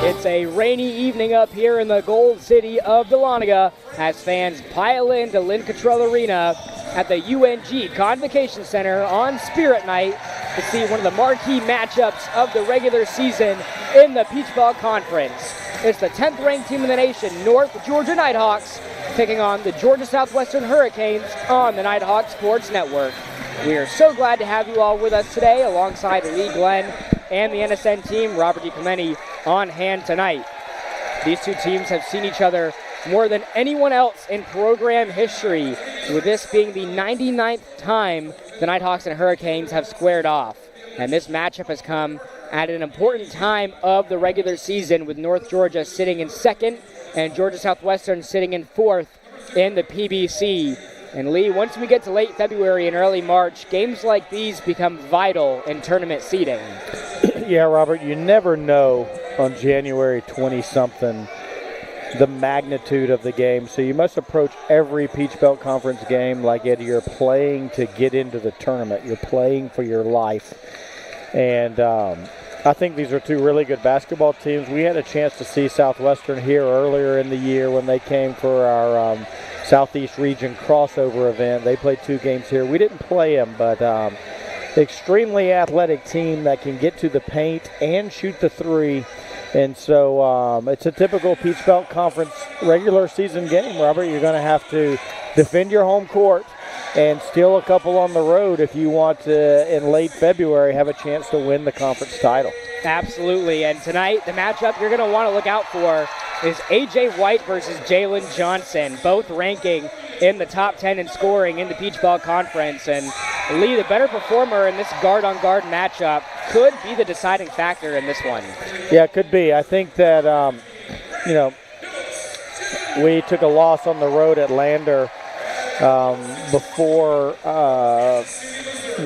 It's a rainy evening up here in the Gold City of Dahlonega as fans pile into Lynn Cottrell Arena at the UNG Convocation Center on Spirit Night to see one of the marquee matchups of the regular season in the Peach Belt Conference. It's the 10th ranked team in the nation, North Georgia Nighthawks, taking on the Georgia Southwestern Hurricanes on the Nighthawk Sports Network. We are so glad to have you all with us today alongside Lee Glenn and the NSN team, Robert DiClemente, on hand tonight. These two teams have seen each other more than anyone else in program history, with this being the 99th time the Nighthawks and Hurricanes have squared off. And this matchup has come at an important time of the regular season, with North Georgia sitting in second and Georgia Southwestern sitting in fourth in the PBC. And Lee, once we get to late February and early March, games like these become vital in tournament seeding. Yeah, Robert, you never know on January 20-something the magnitude of the game. So you must approach every Peach Belt Conference game like you're playing to get into the tournament. You're playing for your life. And I think these are two really good basketball teams. We had a chance to see Southwestern here earlier in the year when they came for our Southeast Region crossover event. They played 2 games here. We didn't play them, but extremely athletic team that can get to the paint and shoot the three. And so it's a typical Peach Belt Conference regular season game, Robert. You're going to have to defend your home court and steal a couple on the road if you want to, in late February, have a chance to win the conference title. Absolutely. And tonight, the matchup you're going to want to look out for is A.J. White versus Jalen Johnson, both ranking in the top 10 in scoring in the Peach Belt Conference. And Lee, the better performer in this guard-on-guard matchup, could be the deciding factor in this one. Yeah, it could be. I think that, we took a loss on the road at Lander before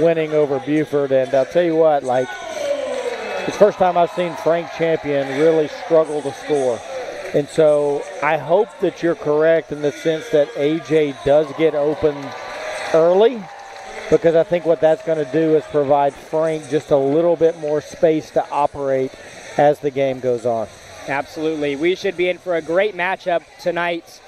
winning over Buford. And I'll tell you what, it's the first time I've seen Frank Champion really struggle to score. And so I hope that you're correct in the sense that AJ does get open early, because I think what that's going to do is provide Frank just a little bit more space to operate as the game goes on. Absolutely. We should be in for a great matchup tonight.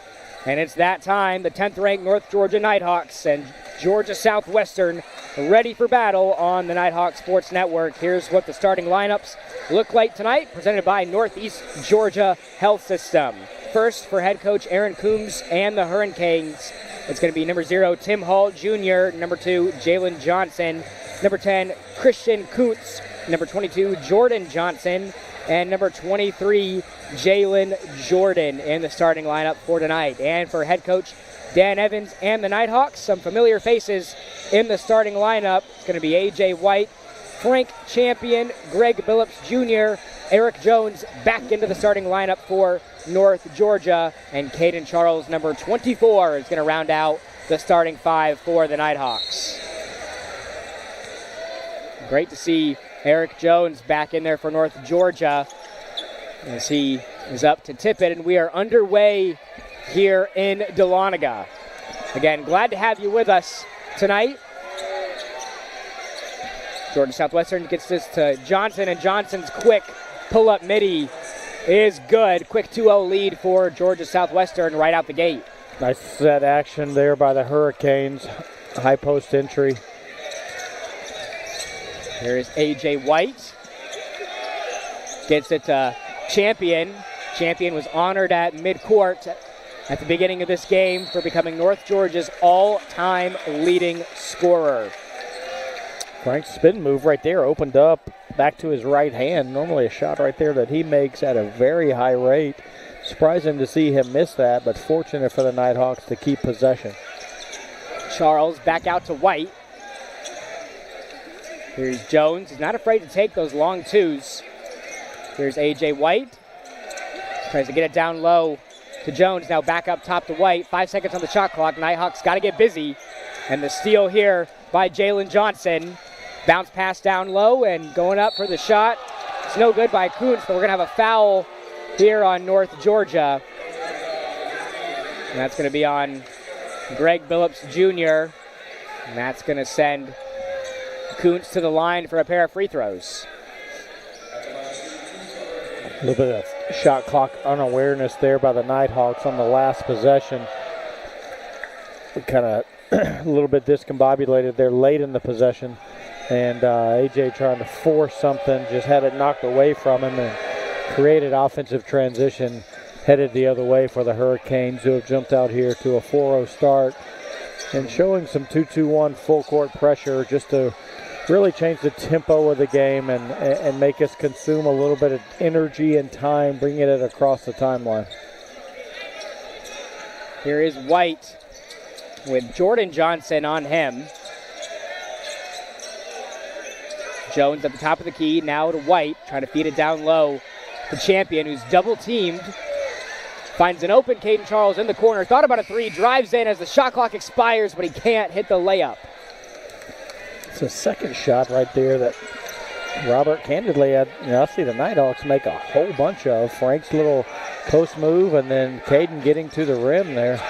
And it's that time, the 10th ranked North Georgia Nighthawks and Georgia Southwestern ready for battle on the Nighthawk Sports Network. Here's what the starting lineups look like tonight, presented by Northeast Georgia Health System. First, for head coach Aaron Coombs and the Hurricanes, it's going to be number 0, Tim Hall Jr., number 2, Jalen Johnson, number 10, Christian Kuntz, number 22, Jordan Johnson, and number 23, Jalen Jordan in the starting lineup for tonight. And for head coach Dan Evans and the Nighthawks, some familiar faces in the starting lineup. It's going to be A.J. White, Frank Champion, Greg Billups Jr., Eric Jones back into the starting lineup for North Georgia, and Caden Charles, number 24, is going to round out the starting 5 for the Nighthawks. Great to see Eric Jones back in there for North Georgia as he is up to tip it, and we are underway here in Dahlonega. Again, glad to have you with us tonight. Georgia Southwestern gets this to Johnson, and Johnson's quick pull-up midi is good. Quick 2-0 lead for Georgia Southwestern right out the gate. Nice set action there by the Hurricanes. High post entry. There is A.J. White. Gets it to Champion. Champion was honored at midcourt at the beginning of this game for becoming North Georgia's all-time leading scorer. Frank's spin move right there opened up back to his right hand. Normally a shot right there that he makes at a very high rate. Surprising to see him miss that, but fortunate for the Nighthawks to keep possession. Charles back out to White. Here's Jones. He's not afraid to take those long twos. Here's A.J. White. Tries to get it down low to Jones. Now back up top to White. 5 seconds on the shot clock. Nighthawks got to get busy. And the steal here by Jalen Johnson. Bounce pass down low and going up for the shot. It's no good by Kuntz, but we're going to have a foul here on North Georgia. And that's going to be on Greg Billups Jr. And that's going to send Kuntz to the line for a pair of free throws. A little bit of shot clock unawareness there by the Nighthawks on the last possession. Kind of a little bit discombobulated there late in the possession. And AJ trying to force something, just had it knocked away from him and created offensive transition, headed the other way for the Hurricanes, who have jumped out here to a 4-0 start and showing some 2-2-1 full court pressure just to really change the tempo of the game and make us consume a little bit of energy and time, bringing it across the timeline. Here is White with Jordan Johnson on him. Jones at the top of the key, now to White, trying to feed it down low. The Champion, who's double-teamed, finds an open Caden Charles in the corner. Thought about a three, drives in as the shot clock expires, but he can't hit the layup. It's a second shot right there that Robert candidly I see the Nighthawks make a whole bunch of. Frank's little post move and then Caden getting to the rim there.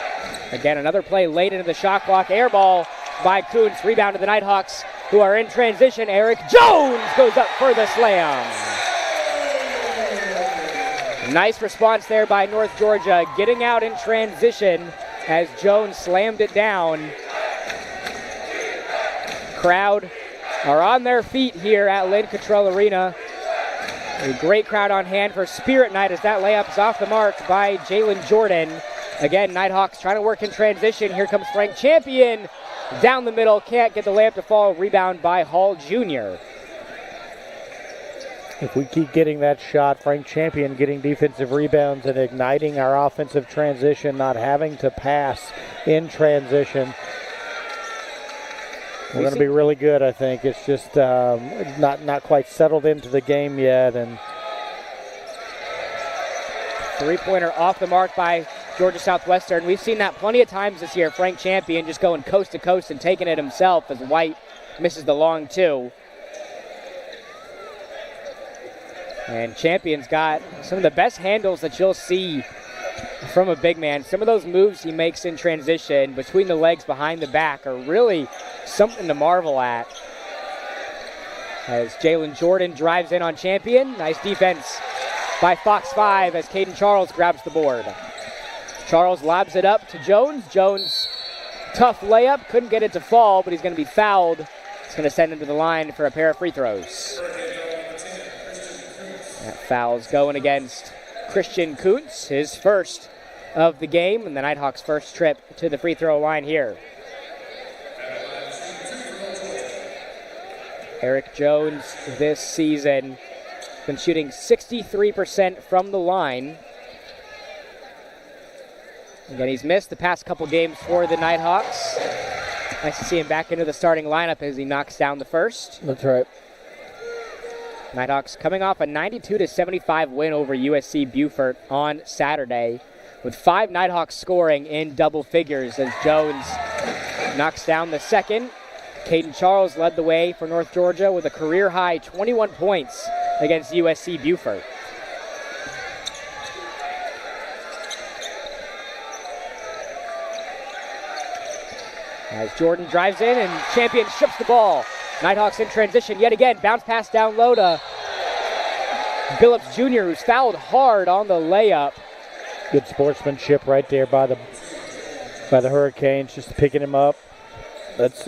Again, another play late into the shot clock. Air ball by Kuntz. Rebound to the Nighthawks, who are in transition. Eric Jones goes up for the slam. Nice response there by North Georgia, getting out in transition as Jones slammed it down. Crowd are on their feet here at Lynn Cottrell Arena. A great crowd on hand for Spirit Night as that layup is off the mark by Jalen Jordan. Again, Nighthawks trying to work in transition. Here comes Frank Champion down the middle. Can't get the layup to fall. Rebound by Hall Jr. If we keep getting that shot, Frank Champion getting defensive rebounds and igniting our offensive transition, not having to pass in transition, we're going to be really good, I think. It's just not quite settled into the game yet. And three-pointer off the mark by Georgia Southwestern. We've seen that plenty of times this year. Frank Champion just going coast to coast and taking it himself as White misses the long two. And Champion's got some of the best handles that you'll see from a big man. Some of those moves he makes in transition between the legs behind the back are really something to marvel at. As Jalen Jordan drives in on Champion. Nice defense by Fox 5 as Caden Charles grabs the board. Charles lobs it up to Jones. Jones, tough layup, couldn't get it to fall, but he's going to be fouled. It's going to send him to the line for a pair of free throws. That foul's going against Christian Kuntz, his first of the game, and the Nighthawks' first trip to the free throw line here. Eric Jones this season been shooting 63% from the line. Again, he's missed the past couple games for the Nighthawks. Nice to see him back into the starting lineup as he knocks down the first. That's right. Nighthawks coming off a 92-75 win over USC Beaufort on Saturday, with 5 Nighthawks scoring in double figures as Jones knocks down the second. Caden Charles led the way for North Georgia with a career-high 21 points against USC Beaufort. As Jordan drives in and Champion strips the ball. Nighthawks in transition yet again. Bounce pass down low to Billups Jr., who's fouled hard on the layup. Good sportsmanship right there by the Hurricanes, just picking him up. That's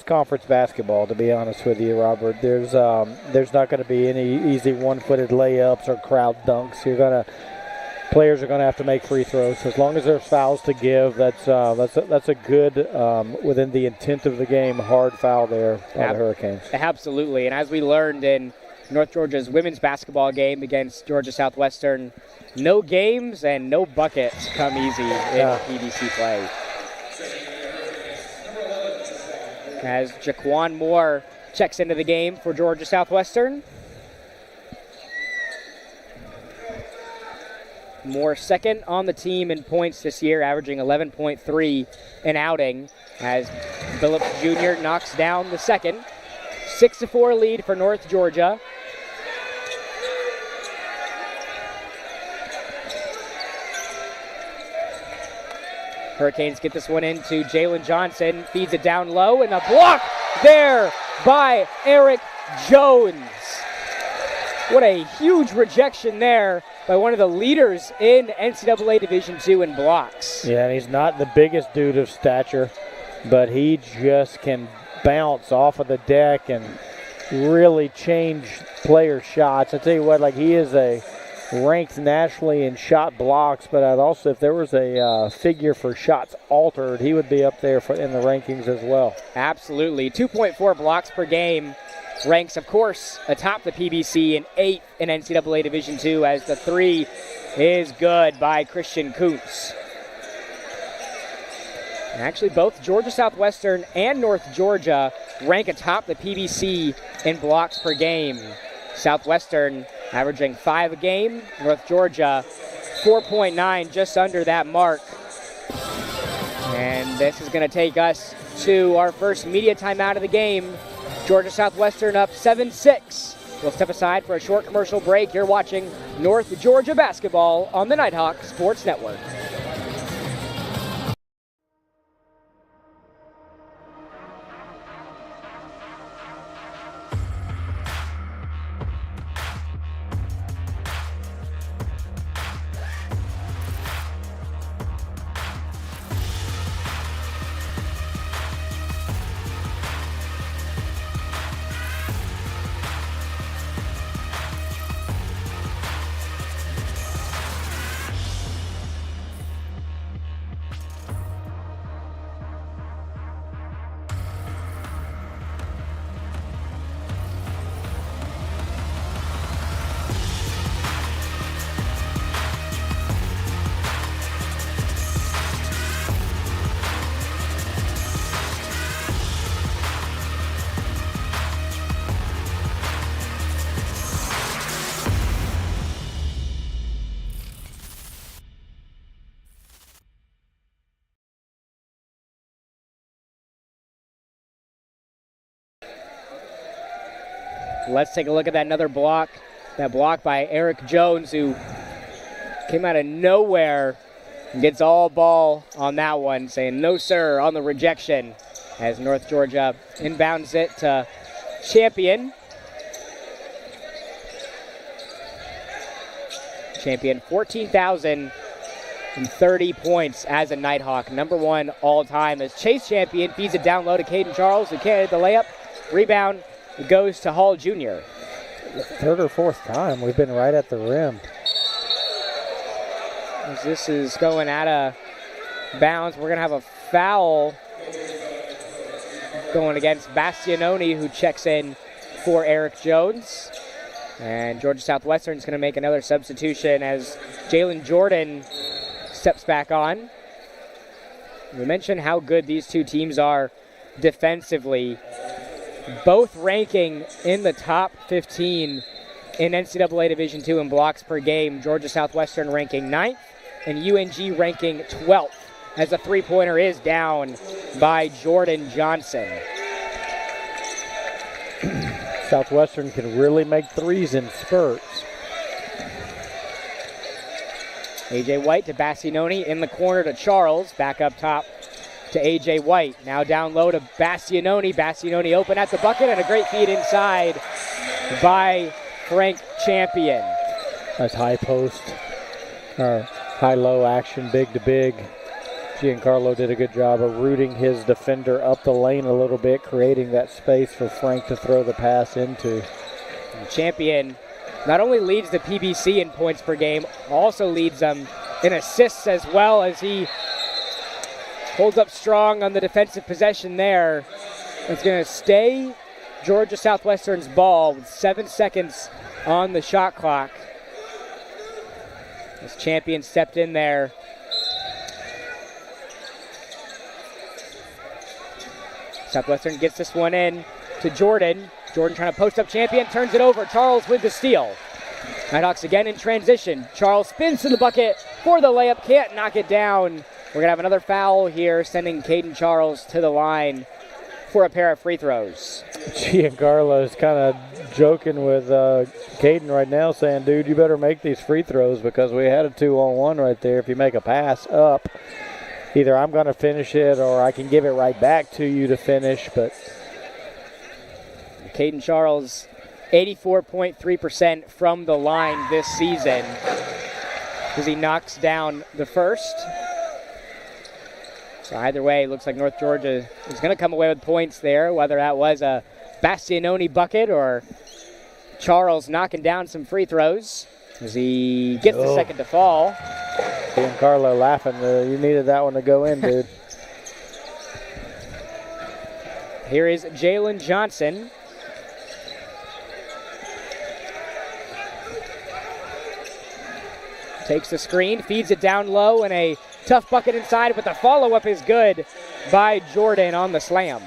conference basketball, to be honest with you, Robert. There's not going to be any easy one-footed layups or crowd dunks. Players are going to have to make free throws. As long as there's fouls to give, that's a good, within the intent of the game, hard foul there by the Hurricanes. Absolutely, and as we learned in North Georgia's women's basketball game against Georgia Southwestern, no games and no buckets come easy in PBC play. As Jaquan Moore checks into the game for Georgia Southwestern. Moore second on the team in points this year, averaging 11.3 an outing as Billups Jr. knocks down the second. 6-4 lead for North Georgia. Hurricanes get this one into Jalen Johnson, feeds it down low, and a block there by Eric Jones. What a huge rejection there by one of the leaders in NCAA Division II in blocks. Yeah, and he's not the biggest dude of stature, but he just can bounce off of the deck and really change player shots. I tell you what, like, he is ranked nationally in shot blocks, but I'd also, if there was a figure for shots altered, he would be up there in the rankings as well. Absolutely. 2.4 blocks per game. Ranks, of course, atop the PBC and 8th in NCAA Division II, as the 3 is good by Christian Kuntz. And actually, both Georgia Southwestern and North Georgia rank atop the PBC in blocks per game. Southwestern averaging 5 a game, North Georgia 4.9, just under that mark. And this is going to take us to our first media timeout of the game. Georgia Southwestern up 7-6. We'll step aside for a short commercial break. You're watching North Georgia basketball on the Nighthawk Sports Network. Let's take a look at that another block. That block by Eric Jones, who came out of nowhere and gets all ball on that one, saying no sir on the rejection as North Georgia inbounds it to Champion. Champion, 14,030 points as a Nighthawk. Number 1 all time as Chase Champion feeds it down low to Caden Charles, who carried the layup. Rebound goes to Hall Jr. Third or fourth time we've been right at the rim. As this is going out of bounds, we're going to have a foul going against Bastianoni, who checks in for Eric Jones. And Georgia Southwestern is going to make another substitution as Jalen Jordan steps back on. We mentioned how good these two teams are defensively, both ranking in the top 15 in NCAA Division II in blocks per game. Georgia Southwestern ranking 9th and UNG ranking 12th, as the three-pointer is down by Jordan Johnson. Southwestern can really make threes in spurts. A.J. White to Bastianoni, in the corner to Charles, back up top to A.J. White. Now down low to Bastianoni. Bastianoni open at the bucket, and a great feed inside by Frank Champion. That's high post, or high-low action, big to big. Giancarlo did a good job of rooting his defender up the lane a little bit, creating that space for Frank to throw the pass into. And Champion not only leads the PBC in points per game, also leads them in assists as well, as he holds up strong on the defensive possession there. It's going to stay Georgia Southwestern's ball with 7 seconds on the shot clock. As Champion stepped in there. Southwestern gets this one in to Jordan. Jordan trying to post up Champion, turns it over. Charles with the steal. Nighthawks again in transition. Charles spins to the bucket for the layup, can't knock it down. We're going to have another foul here, sending Caden Charles to the line for a pair of free throws. Giancarlo is kind of joking with Caden right now, saying, dude, you better make these free throws because we had a 2-on-1 right there. If you make a pass up, either I'm going to finish it or I can give it right back to you to finish. But Caden Charles 84.3% from the line this season as he knocks down the first. So either way, it looks like North Georgia is going to come away with points there, whether that was a Bastianoni bucket or Charles knocking down some free throws as he gets the second to fall. Giancarlo laughing. You needed that one to go in, dude. Here is Jalen Johnson. Takes the screen, feeds it down low, and a tough bucket inside, but the follow-up is good by Jordan on the slam.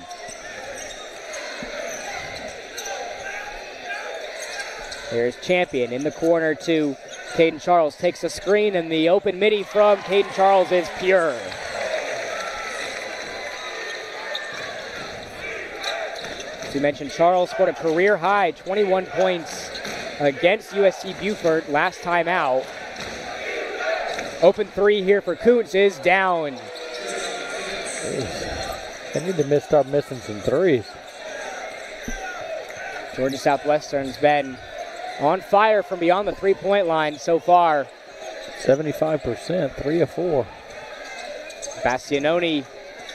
Here's Champion in the corner to Caden Charles. Takes the screen, and the open midi from Caden Charles is pure. As you mentioned, Charles scored a career-high 21 points against USC Beaufort last time out. Open three here for Kuntz is down. They need to start missing some threes. Georgia Southwestern's been on fire from beyond the three-point line so far. 75%, 3 of 4. Bastianoni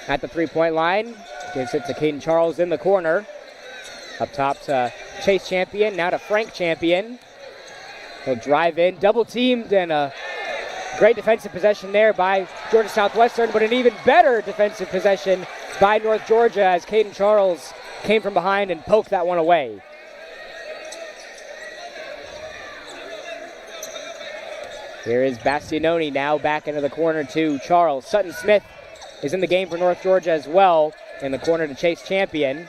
at the three-point line. Gives it to Caden Charles in the corner. Up top to Chase Champion, now to Frank Champion. He'll drive in, double-teamed, and a great defensive possession there by Georgia Southwestern, but an even better defensive possession by North Georgia as Caden Charles came from behind and poked that one away. Here is Bastianoni now back into the corner to Charles. Sutton Smith is in the game for North Georgia as well. In the corner to Chase Champion.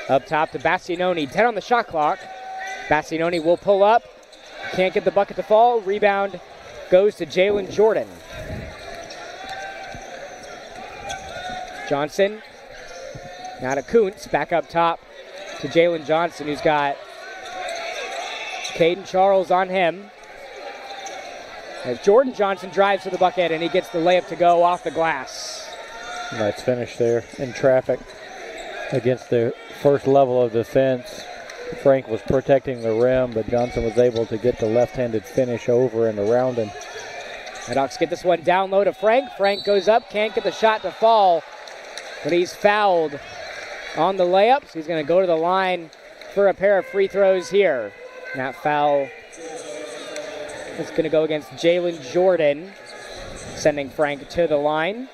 Up top to Bastianoni, 10 on the shot clock. Bastianoni will pull up. Can't get the bucket to fall. Rebound goes to Jalen Jordan. Johnson, now to Kuntz, back up top to Jalen Johnson, who's got Caden Charles on him. As Jordan Johnson drives to the bucket and he gets the layup to go off the glass. Nice finish there in traffic against the first level of defense. Frank was protecting the rim, but Johnson was able to get the left-handed finish over and around him. Nighthawks get this one down low to Frank. Frank goes up, can't get the shot to fall, but he's fouled on the layup, so he's going to go to the line for a pair of free throws here. That foul is going to go against Jalen Jordan, sending Frank to the line.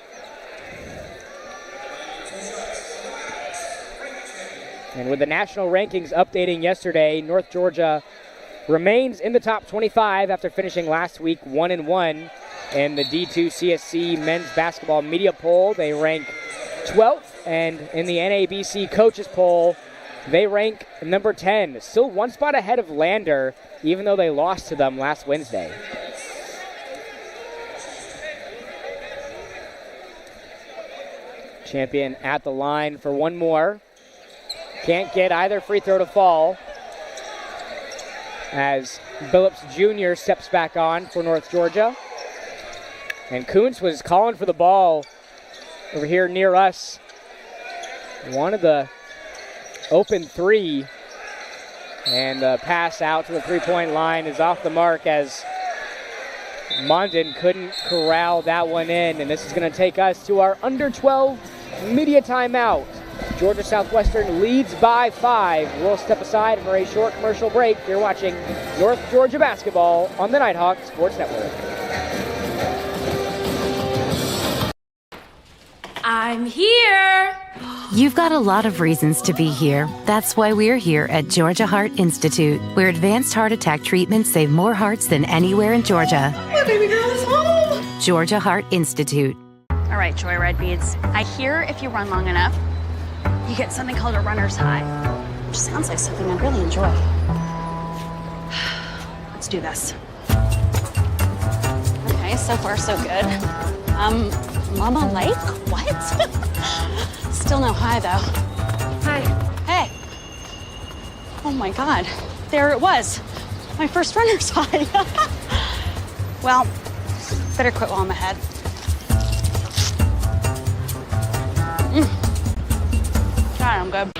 And with the national rankings updating yesterday, North Georgia remains in the top 25 after finishing last week 1-1 in the D2 CSC men's basketball media poll. They rank 12th, and in the NABC coaches poll, they rank number 10. Still one spot ahead of Lander, even though they lost to them last Wednesday. Champion at the line for one more. Can't get either free throw to fall as Phillips Jr. steps back on for North Georgia. And Kuntz was calling for the ball over here near us. Wanted the open three, and the pass out to the three-point line is off the mark as Mondin couldn't corral that one in. And this is going to take us to our under 12 media timeout. Georgia Southwestern leads by 5. We'll step aside for a short commercial break. You're watching North Georgia basketball on the Nighthawk Sports Network. I'm here. You've got a lot of reasons to be here. That's why we're here at Georgia Heart Institute, where advanced heart attack treatments save more hearts than anywhere in Georgia. My baby girl is home. Georgia Heart Institute. All right, Joyride Beads. I hear if you run long enough, you get something called a runner's high, which sounds like something I really enjoy. Let's do this. Okay, so far so good. Mama Lake? What? Still no high though. Hi. Hey. Oh my God, there it was. My first runner's high. Well, better quit while I'm ahead. God, I'm good.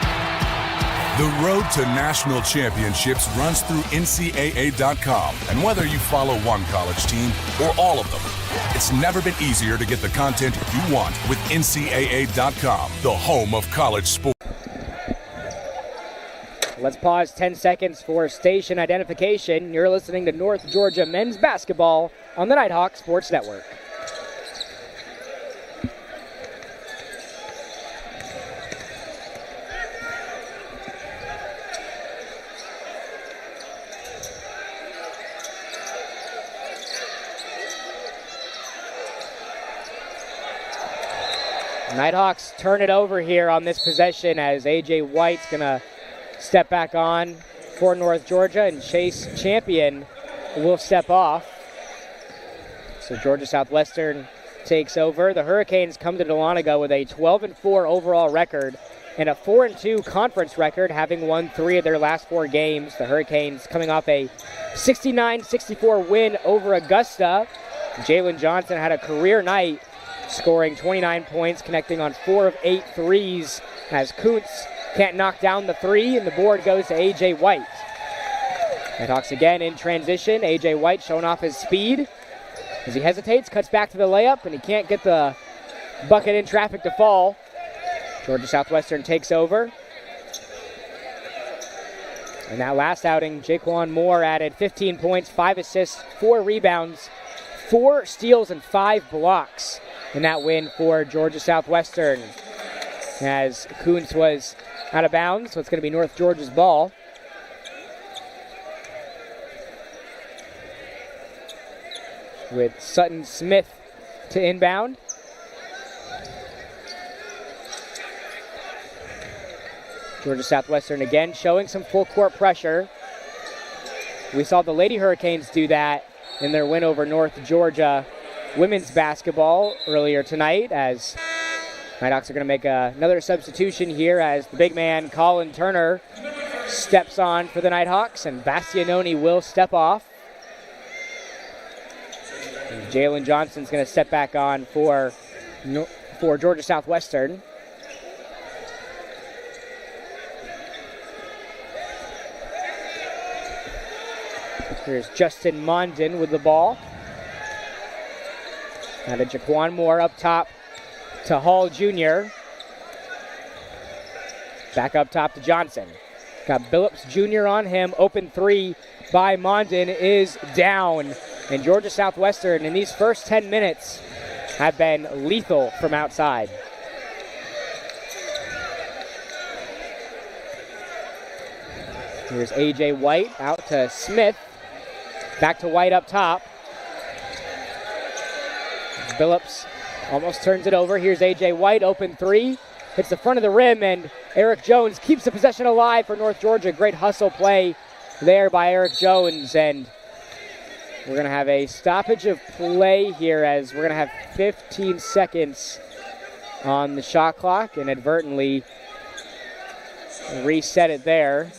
The road to national championships runs through NCAA.com. And whether you follow one college team or all of them, it's never been easier to get the content you want with NCAA.com, the home of college sports. Let's pause 10 seconds for station identification. You're listening to North Georgia men's basketball on the Nighthawk Sports Network. Nighthawks turn it over here on this possession as A.J. White's going to step back on for North Georgia, and Chase Champion will step off. So Georgia Southwestern takes over. The Hurricanes come to Dahlonega with a 12-4 overall record and a 4-2 conference record, having won 3 of their last 4 games. The Hurricanes coming off a 69-64 win over Augusta. Jalen Johnson had a career night, scoring 29 points, connecting on 4 of 8 threes as Kuntz can't knock down the 3, and the board goes to A.J. White. Nighthawks again in transition. A.J. White showing off his speed as he hesitates, cuts back to the layup, and he can't get the bucket in traffic to fall. Georgia Southwestern takes over. In that last outing, Jaquan Moore added 15 points, 5 assists, 4 rebounds, 4 steals, and 5 blocks in that win for Georgia Southwestern. As Kuntz was out of bounds, so it's going to be North Georgia's ball. With Sutton Smith to inbound. Georgia Southwestern again showing some full court pressure. We saw the Lady Hurricanes do that in their win over North Georgia women's basketball earlier tonight, as Nighthawks are going to make another substitution here as the big man Colin Turner steps on for the Nighthawks, and Bastianoni will step off. Jalen Johnson's going to step back on for Georgia Southwestern. Here's Justin Mondin with the ball. Now to Jaquan Moore up top to Hall Jr. Back up top to Johnson. Got Billups Jr. on him. Open 3 by Mondin is down. And Georgia Southwestern in these first 10 minutes have been lethal from outside. Here's A.J. White out to Smith. Back to White up top. Billups almost turns it over. Here's A.J. White, open 3. Hits the front of the rim, and Eric Jones keeps the possession alive for North Georgia. Great hustle play there by Eric Jones, and we're going to have a stoppage of play here as we're going to have 15 seconds on the shot clock, and inadvertently reset it there.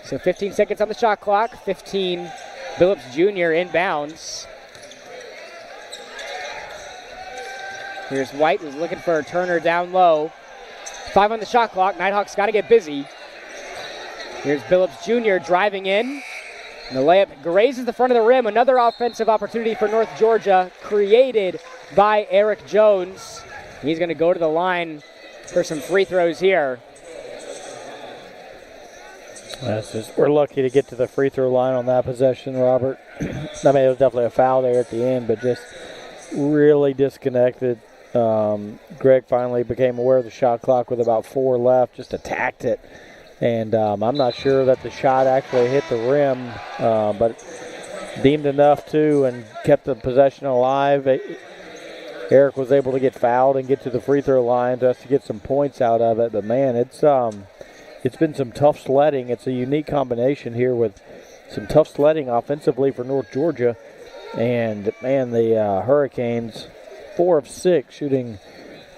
So 15 seconds on the shot clock, 15 Billups Jr. inbounds. Here's White, who's looking for Turner down low. 5 on the shot clock. Nighthawks got to get busy. Here's Billups Jr. driving in. And the layup grazes the front of the rim. Another offensive opportunity for North Georgia, created by Eric Jones. He's going to go to the line for some free throws here. We're lucky to get to the free throw line on that possession, Robert. I mean, it was definitely a foul there at the end, but just really disconnected. Greg finally became aware of the shot clock with about 4 left, just attacked it. And I'm not sure that the shot actually hit the rim, but deemed enough to and kept the possession alive. Eric was able to get fouled and get to the free throw line just to get some points out of it. But, man, it's been some tough sledding. It's a unique combination here with some tough sledding offensively for North Georgia. And, man, the Hurricanes, 4 of 6 shooting,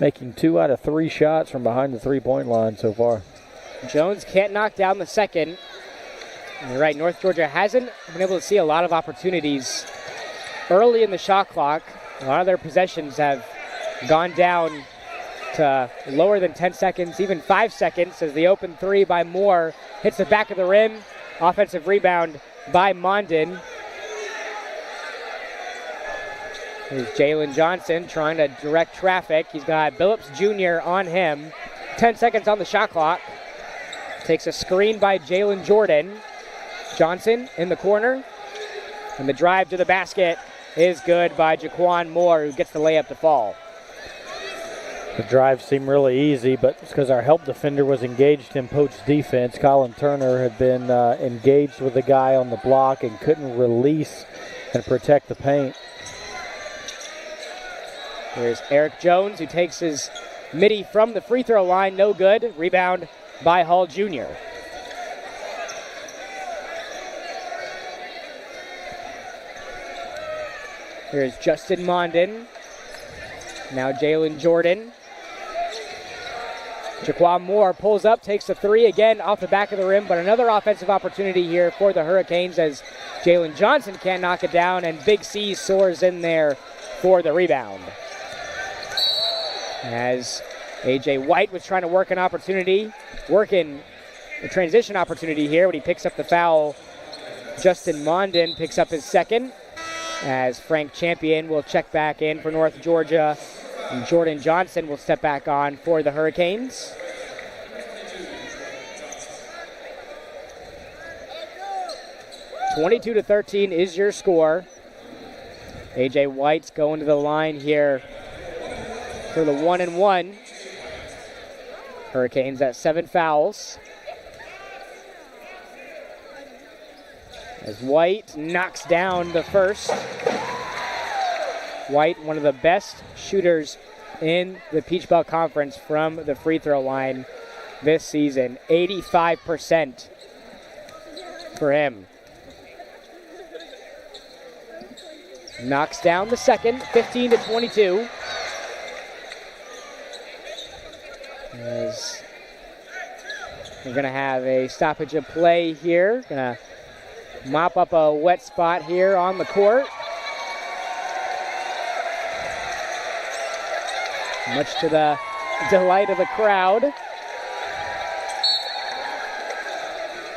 making 2 out of 3 shots from behind the three-point line so far. Jones can't knock down the second. And you're right, North Georgia hasn't been able to see a lot of opportunities early in the shot clock. A lot of their possessions have gone down to lower than 10 seconds, even 5 seconds, as the open three by Moore hits the back of the rim. Offensive rebound by Mondin. Here's Jalen Johnson trying to direct traffic. He's got Billups Jr. on him. 10 seconds on the shot clock. Takes a screen by Jalen Jordan. Johnson in the corner. And the drive to the basket is good by Jaquan Moore, who gets the layup to fall. The drive seemed really easy, but it's because our help defender was engaged in poach defense. Colin Turner had been engaged with the guy on the block and couldn't release and protect the paint. Here's Eric Jones, who takes his midi from the free throw line. No good. Rebound by Hall Jr. Here's Justin Mondin. Now Jalen Jordan. Jaquan Moore pulls up, takes the three again off the back of the rim, but another offensive opportunity here for the Hurricanes as Jalen Johnson can't knock it down, and Big C soars in there for the rebound. As A.J. White was trying to work an opportunity, working a transition opportunity here, but he picks up the foul. Justin Mondin picks up his second, as Frank Champion will check back in for North Georgia, and Jordan Johnson will step back on for the Hurricanes. (22-13) is your score. A.J. White's going to the line here for the 1-and-1. Hurricanes at 7 fouls. As White knocks down the first. White, one of the best shooters in the Peach Belt Conference from the free throw line this season. 85% for him. Knocks down the second, 15-22. As we're going to have a stoppage of play here. Going to mop up a wet spot here on the court. Much to the delight of the crowd.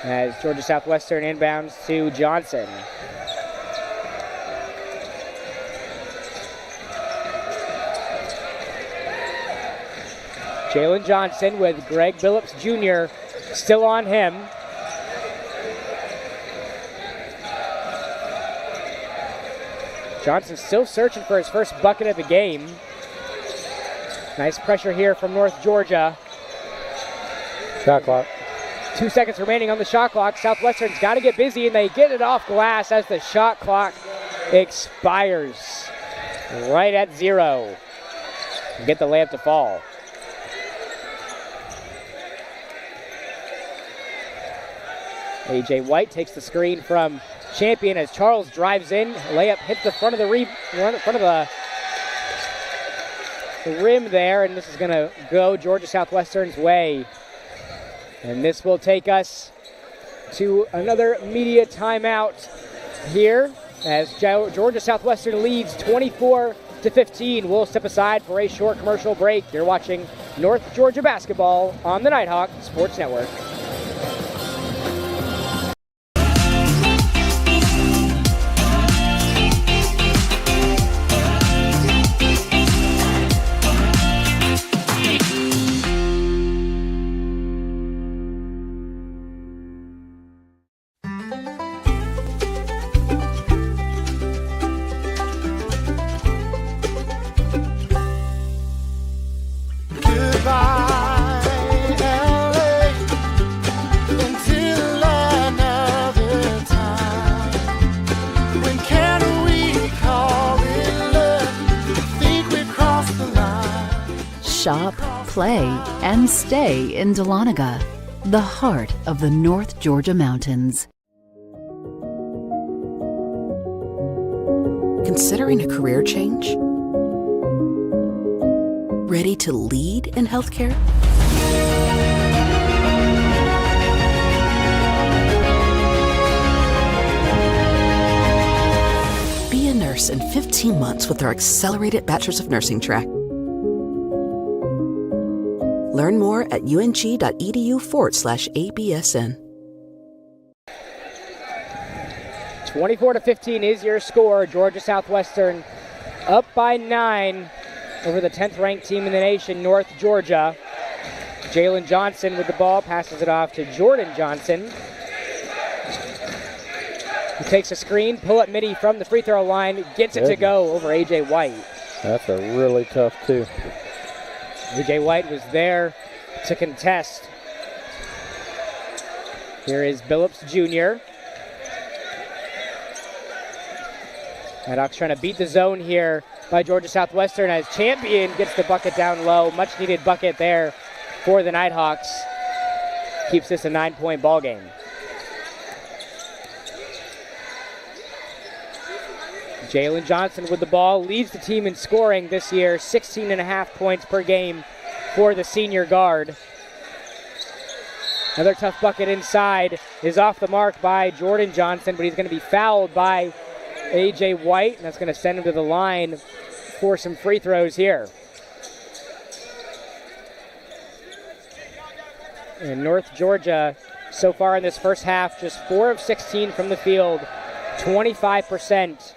As Georgia Southwestern inbounds to Johnson. Jalen Johnson with Greg Billups Jr. still on him. Johnson still searching for his first bucket of the game. Nice pressure here from North Georgia. Shot clock. 2 seconds remaining on the shot clock. Southwestern's got to get busy, and they get it off glass as the shot clock expires right at 0. Get the layup to fall. A.J. White takes the screen from Champion as Charles drives in. Layup hits the front of the rim there, and this is going to go Georgia Southwestern's way. And this will take us to another media timeout here as Georgia Southwestern leads 24-15. We'll step aside for a short commercial break. You're watching North Georgia basketball on the Nighthawk Sports Network. Shop, play, and stay in Dahlonega, the heart of the North Georgia mountains. Considering a career change? Ready to lead in healthcare? Be a nurse in 15 months with our accelerated Bachelor's of Nursing track. Learn more at ung.edu/ABSN. 24-15 is your score. Georgia Southwestern up by 9 over the 10th ranked team in the nation, North Georgia. Jalen Johnson with the ball, passes it off to Jordan Johnson. He takes a screen, pull-up midi from the free throw line, gets it to go over A.J. White. That's a really tough two. A.J. White was there to contest. Here is Billups Jr. Nighthawks trying to beat the zone here by Georgia Southwestern as Champion gets the bucket down low. Much needed bucket there for the Nighthawks. Keeps this a 9-point ball game. Jalen Johnson with the ball leads the team in scoring this year, 16.5 points per game for the senior guard. Another tough bucket inside is off the mark by Jordan Johnson, but he's going to be fouled by A.J. White, and that's going to send him to the line for some free throws here. And North Georgia, so far in this first half, just 4 of 16 from the field, 25%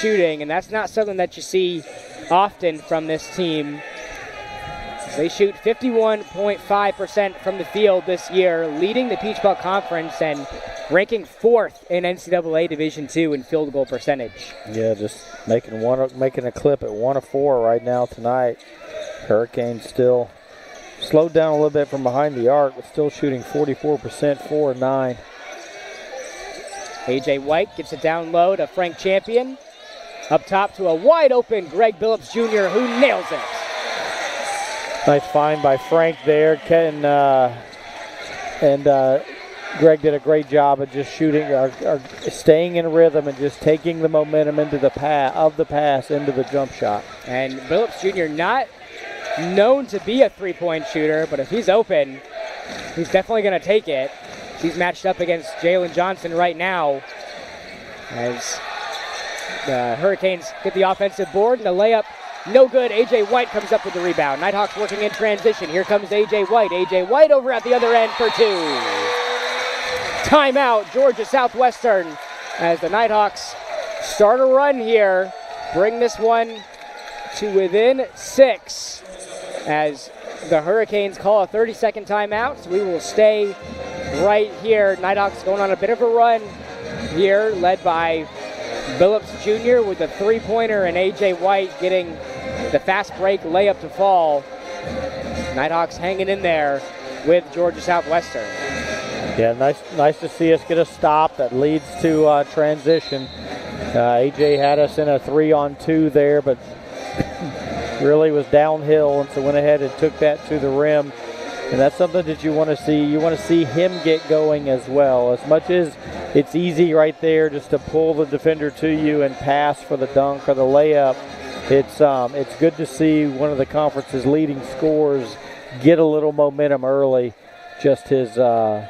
shooting, and that's not something that you see often from this team. They shoot 51.5% from the field this year, leading the Peach Belt Conference and ranking 4th in NCAA Division II in field goal percentage. Yeah, just making a clip at 1 of 4 right now tonight. Hurricanes still slowed down a little bit from behind the arc, but still shooting 44%, 4 of 9. A.J. White gets it down low to Frank Champion. Up top to a wide open Greg Billups Jr. who nails it. Nice find by Frank there. Greg did a great job of just shooting, staying in rhythm and just taking the momentum into the pass into the jump shot. And Billups Jr. not known to be a three-point shooter, but if he's open, he's definitely going to take it. He's matched up against Jalen Johnson right now as the Hurricanes get the offensive board, and the layup no good. A.J. White comes up with the rebound. Nighthawks working in transition. Here comes A.J. White. A.J. White over at the other end for 2. Timeout, Georgia Southwestern, as the Nighthawks start a run here. Bring this one to within 6 as the Hurricanes call a 30-second timeout. So we will stay right here. Nighthawks going on a bit of a run here, led by Billups Jr. with the three-pointer and A.J. White getting the fast break layup to fall. Nighthawks hanging in there with Georgia Southwestern. Yeah, nice to see us get a stop that leads to transition. A.J. had us in a 3-on-2 there, but really was downhill, and so went ahead and took that to the rim. And that's something that you want to see. You want to see him get going as well. As much as it's easy right there just to pull the defender to you and pass for the dunk or the layup, it's good to see one of the conference's leading scorers get a little momentum early. Just that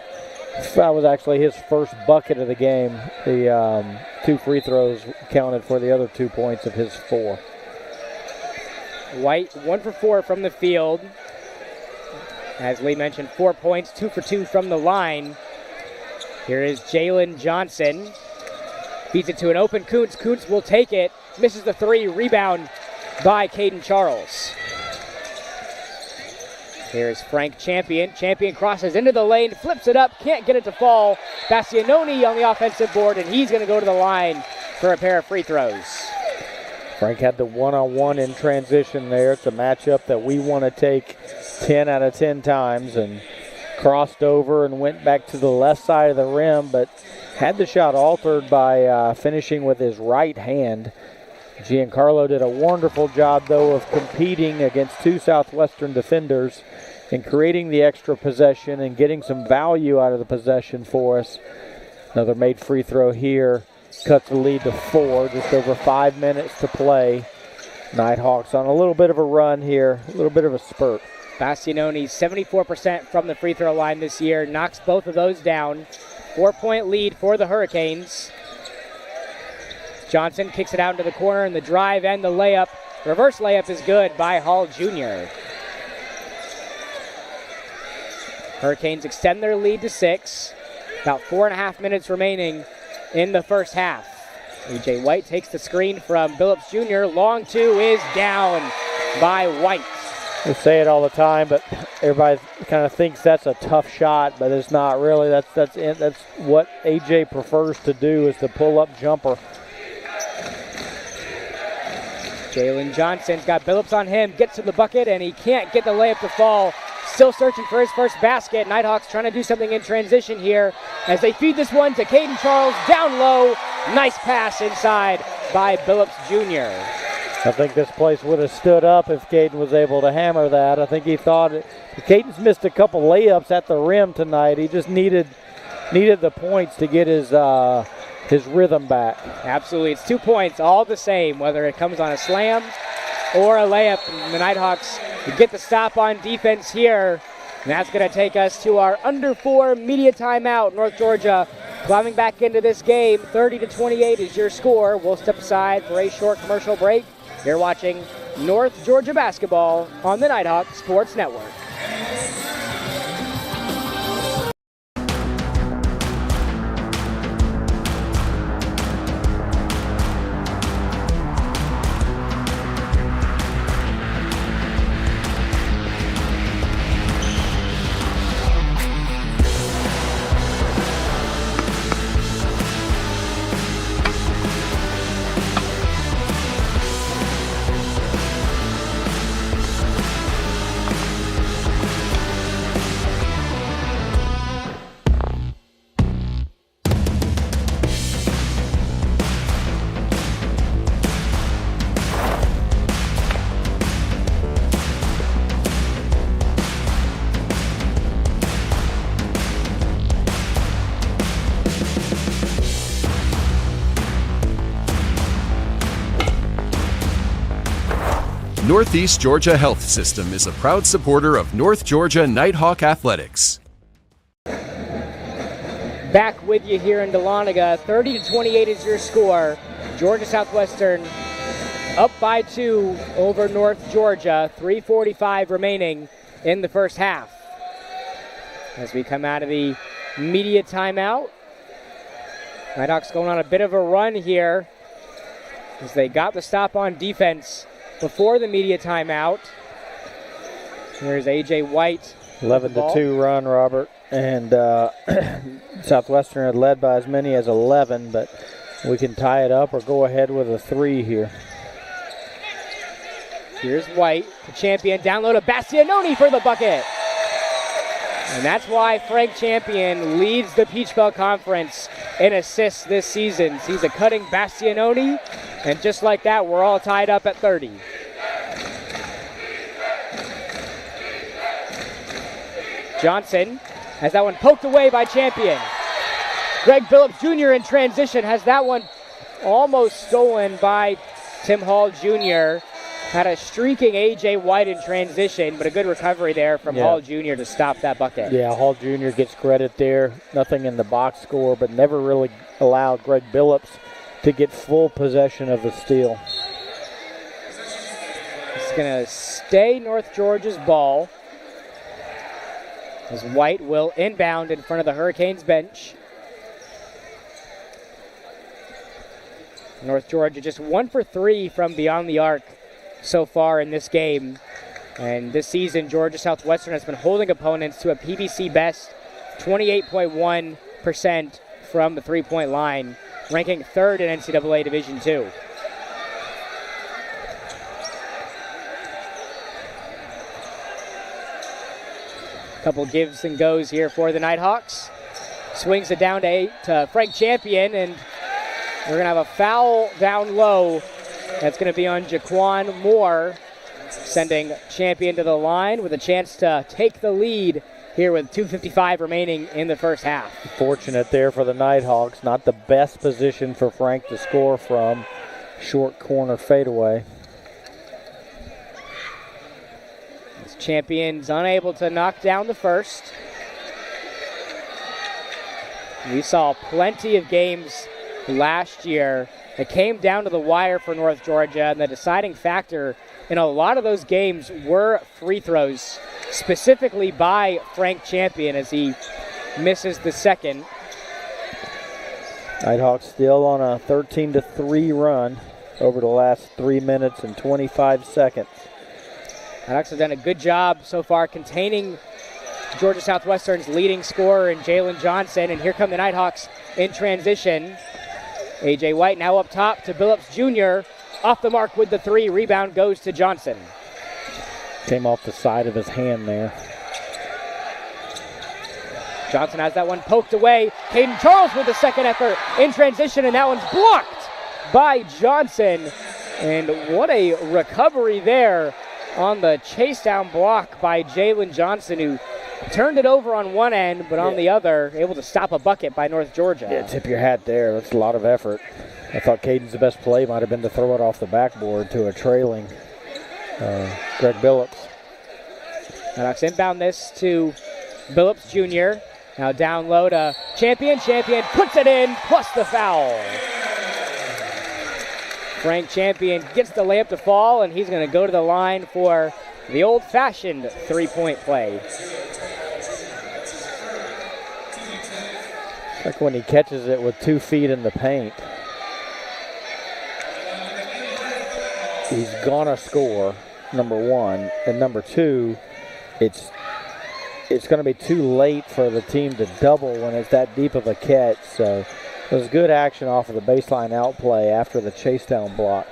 was actually his first bucket of the game. The 2 free throws counted for the other 2 points of his 4. White 1 for 4 from the field. As Lee mentioned, 4 points, 2 for 2 from the line. Here is Jalen Johnson. Feeds it to an open Kuntz. Kuntz will take it. Misses the 3. Rebound by Caden Charles. Here's Frank Champion. Champion crosses into the lane, flips it up, can't get it to fall. Bastianoni on the offensive board, and he's going to go to the line for a pair of free throws. Frank had the one-on-one in transition there. It's a matchup that we want to take 10 out of 10 times, and crossed over and went back to the left side of the rim, but had the shot altered by finishing with his right hand. Giancarlo did a wonderful job, though, of competing against 2 Southwestern defenders and creating the extra possession and getting some value out of the possession for us. Another made free throw here. Cuts the lead to 4, just over 5 minutes to play. Nighthawks on a little bit of a run here, a little bit of a spurt. Bastianoni 74% from the free throw line this year, knocks both of those down. 4-point lead for the Hurricanes. Johnson kicks it out into the corner, and the drive and the layup. Reverse layup is good by Hall Jr. Hurricanes extend their lead to 6. About 4.5 minutes remaining in the first half. A.J. White takes the screen from Billups Jr. Long two is down by White. We say it all the time, but everybody kind of thinks that's a tough shot, but it's not really. That's what A.J. prefers to do, is the pull-up jumper. Jalen Johnson's got Billups on him, gets to the bucket, and he can't get the layup to fall. Still searching for his first basket. Nighthawks trying to do something in transition here as they feed this one to Caden Charles down low. Nice pass inside by Billups Jr. I think this place would have stood up if Caden was able to hammer that. I think he thought Caden's missed a couple layups at the rim tonight. He just needed the points to get his rhythm back. Absolutely. It's 2 points, all the same, whether it comes on a slam or a layup. And the Nighthawks get the stop on defense here. And that's going to take us to our under 4 media timeout. North Georgia climbing back into this game. 30-28 is your score. We'll step aside for a short commercial break. You're watching North Georgia basketball on the Nighthawk Sports Network. Northeast Georgia Health System is a proud supporter of North Georgia Nighthawk Athletics. Back with you here in Dahlonega. 30-28 is your score. Georgia Southwestern up by 2 over North Georgia. 3:45 remaining in the first half. As we come out of the media timeout, Nighthawks going on a bit of a run here as they got the stop on defense before the media timeout. Here's A.J. White. 11-2 run, Robert. And Southwestern had led by as many as 11, but we can tie it up or go ahead with a 3 here. Here's White, the champion, down low to Bastianoni for the bucket. And that's why Frank Champion leads the Peach Belt Conference in assists this season. He's a cutting Bastianoni, and just like that, we're all tied up at 30. Johnson has that one poked away by Champion. Greg Billups Jr. in transition has that one almost stolen by Tim Hall Jr. Had a streaking A.J. White in transition, but a good recovery there from Hall Jr. to stop that bucket. Yeah, Hall Jr. gets credit there. Nothing in the box score, but never really allowed Greg Billups to get full possession of the steal. It's going to stay North Georgia's ball, as White will inbound in front of the Hurricanes bench. North Georgia just 1 for 3 from beyond the arc so far in this game. And this season, Georgia Southwestern has been holding opponents to a PBC best 28.1% from the three-point line, ranking 3rd in NCAA Division II. Couple gives and goes here for the Nighthawks. Swings it down to Frank Champion, and we're going to have a foul down low. That's going to be on Jaquan Moore, sending Champion to the line with a chance to take the lead here with 2:55 remaining in the first half. Fortunate there for the Nighthawks. Not the best position for Frank to score from. Short corner fadeaway. Champion's unable to knock down the first. We saw plenty of games last year. It came down to the wire for North Georgia, and the deciding factor in a lot of those games were free throws, specifically by Frank Champion as he misses the second. Nighthawks still on a 13-3 run over the last 3 minutes and 25 seconds. Nighthawks have done a good job so far containing Georgia Southwestern's leading scorer in Jalen Johnson, and here come the Nighthawks in transition. A.J. White now up top to Billups Jr. Off the mark with the three. Rebound goes to Johnson. Came off the side of his hand there. Johnson has that one poked away. Caden Charles with the second effort in transition, and that one's blocked by Johnson. And what a recovery there on the chase down block by Jalen Johnson, who turned it over on one end, but on the other, able to stop a bucket by North Georgia. Yeah, tip your hat there. That's a lot of effort. I thought Caden's best play might have been to throw it off the backboard to a trailing Greg Billups. Nighthawks inbound this to Billups Jr. Now down low to Champion. Champion puts it in, plus the foul. Frank Champion gets the layup to fall, and he's going to go to the line for the old-fashioned three-point play. Like when he catches it with 2 feet in the paint. He's gonna score, number one. And number two, it's gonna be too late for the team to double when it's that deep of a catch. So it was good action off of the baseline outplay after the chase down block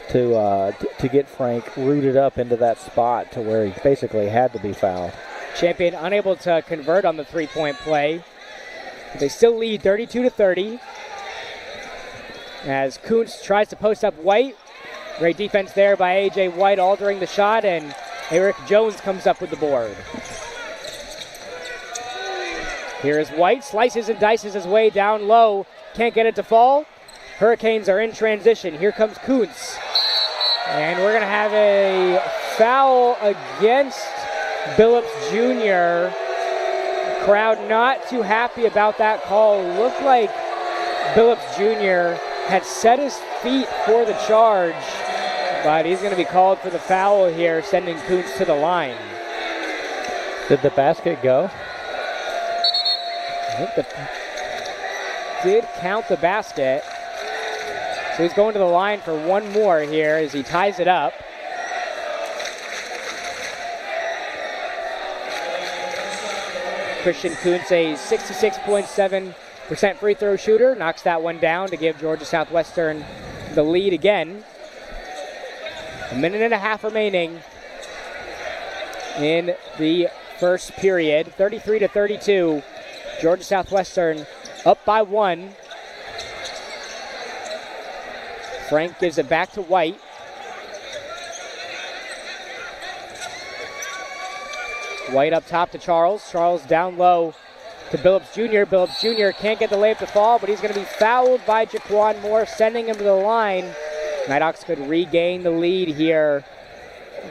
to get Frank rooted up into that spot to where he basically had to be fouled. Champion unable to convert on the three-point play. They still lead 32-30 as Kuntz tries to post up White. Great defense there by A.J. White all during the shot, and Eric Jones comes up with the board. Here is White, slices and dices his way down low. Can't get it to fall. Hurricanes are in transition. Here comes Kuntz. And we're going to have a foul against Billups Jr. Crowd not too happy about that call. Looked like Billups Jr. had set his feet for the charge, but he's going to be called for the foul here, sending Kuntz to the line. Did the basket go? I think did count the basket. So he's going to the line for one more here as he ties it up. Christian Kuntz, a 66.7% free throw shooter, knocks that one down to give Georgia Southwestern the lead again. A minute and a half remaining in the first period. 33-32. Georgia Southwestern up by one. Frank gives it back to White. White up top to Charles. Charles down low to Billups Jr. Billups Jr. can't get the layup to fall, but he's going to be fouled by Jaquan Moore, sending him to the line. Nighthawks could regain the lead here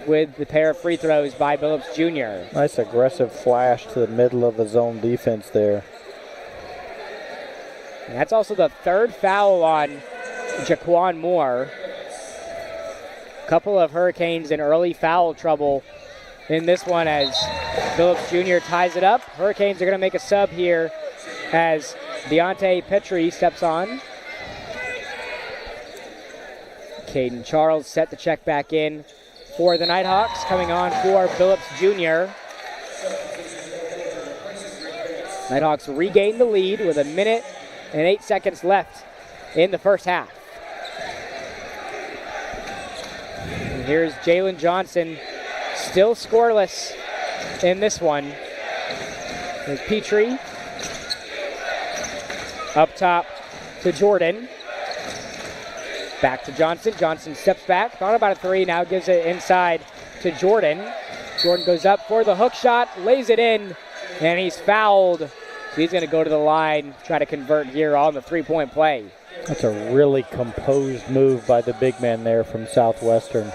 with the pair of free throws by Billups Jr. Nice aggressive flash to the middle of the zone defense there. And that's also the third foul on Jaquan Moore. A couple of Hurricanes in early foul trouble in this one as Billups Jr. ties it up. Hurricanes are going to make a sub here as Deontay Petrie steps on. Caden Charles set to check back in for the Nighthawks, coming on for Billups Jr. Nighthawks regain the lead with a minute and 8 seconds left in the first half. And here's Jalen Johnson, still scoreless in this one. There's Petrie. Up top to Jordan. Back to Johnson. Johnson steps back. Thought about a three. Now gives it inside to Jordan. Jordan goes up for the hook shot. Lays it in. And he's fouled. So he's going to go to the line. Try to convert here on the three-point play. That's a really composed move by the big man there from Southwestern.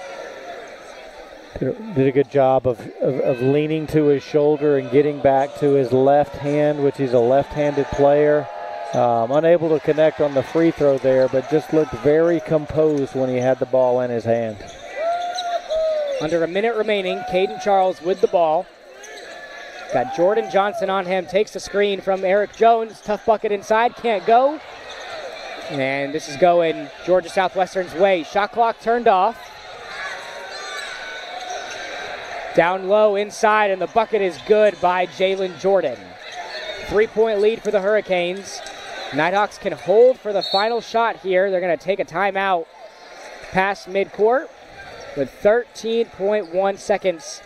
Did a good job of leaning to his shoulder and getting back to his left hand, which he's a left-handed player, Unable to connect on the free throw there, but just looked very composed when he had the ball in his hand. Under a minute remaining, Caden Charles with the ball. Got Jordan Johnson on him, takes the screen from Eric Jones. Tough bucket inside, can't go. And this is going Georgia Southwestern's way. Shot clock turned off. Down low inside, and the bucket is good by Jalen Jordan. 3-point lead for the Hurricanes. Nighthawks can hold for the final shot here. They're going to take a timeout past midcourt with 13.1 seconds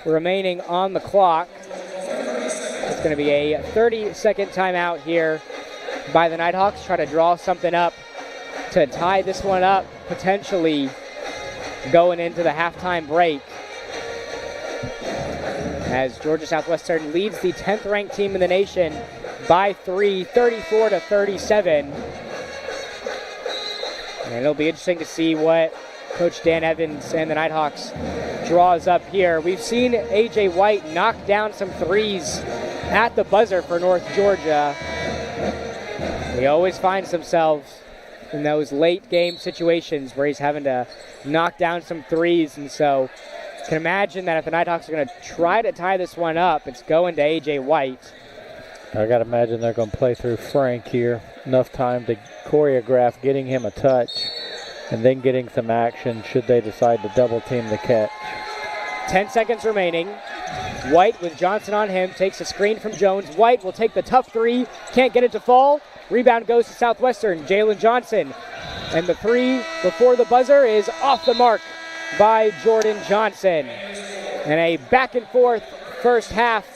remaining on the clock. It's going to be a 30-second timeout here by the Nighthawks. Try to draw something up to tie this one up, potentially going into the halftime break. As Georgia Southwestern leads the 10th ranked team in the nation by 3, 34-37. And it'll be interesting to see what Coach Dan Evans and the Nighthawks draws up here. We've seen A.J. White knock down some threes at the buzzer for North Georgia. He always finds himself in those late game situations where he's having to knock down some threes, and so can imagine that if the Nighthawks are going to try to tie this one up, it's going to A.J. White. I got to imagine they're going to play through Frank here. Enough time to choreograph getting him a touch and then getting some action should they decide to double team the catch. 10 seconds remaining. White with Johnson on him, takes a screen from Jones. White will take the tough three, can't get it to fall. Rebound goes to Southwestern, Jalen Johnson. And the three before the buzzer is off the mark by Jordan Johnson. And a back and forth first half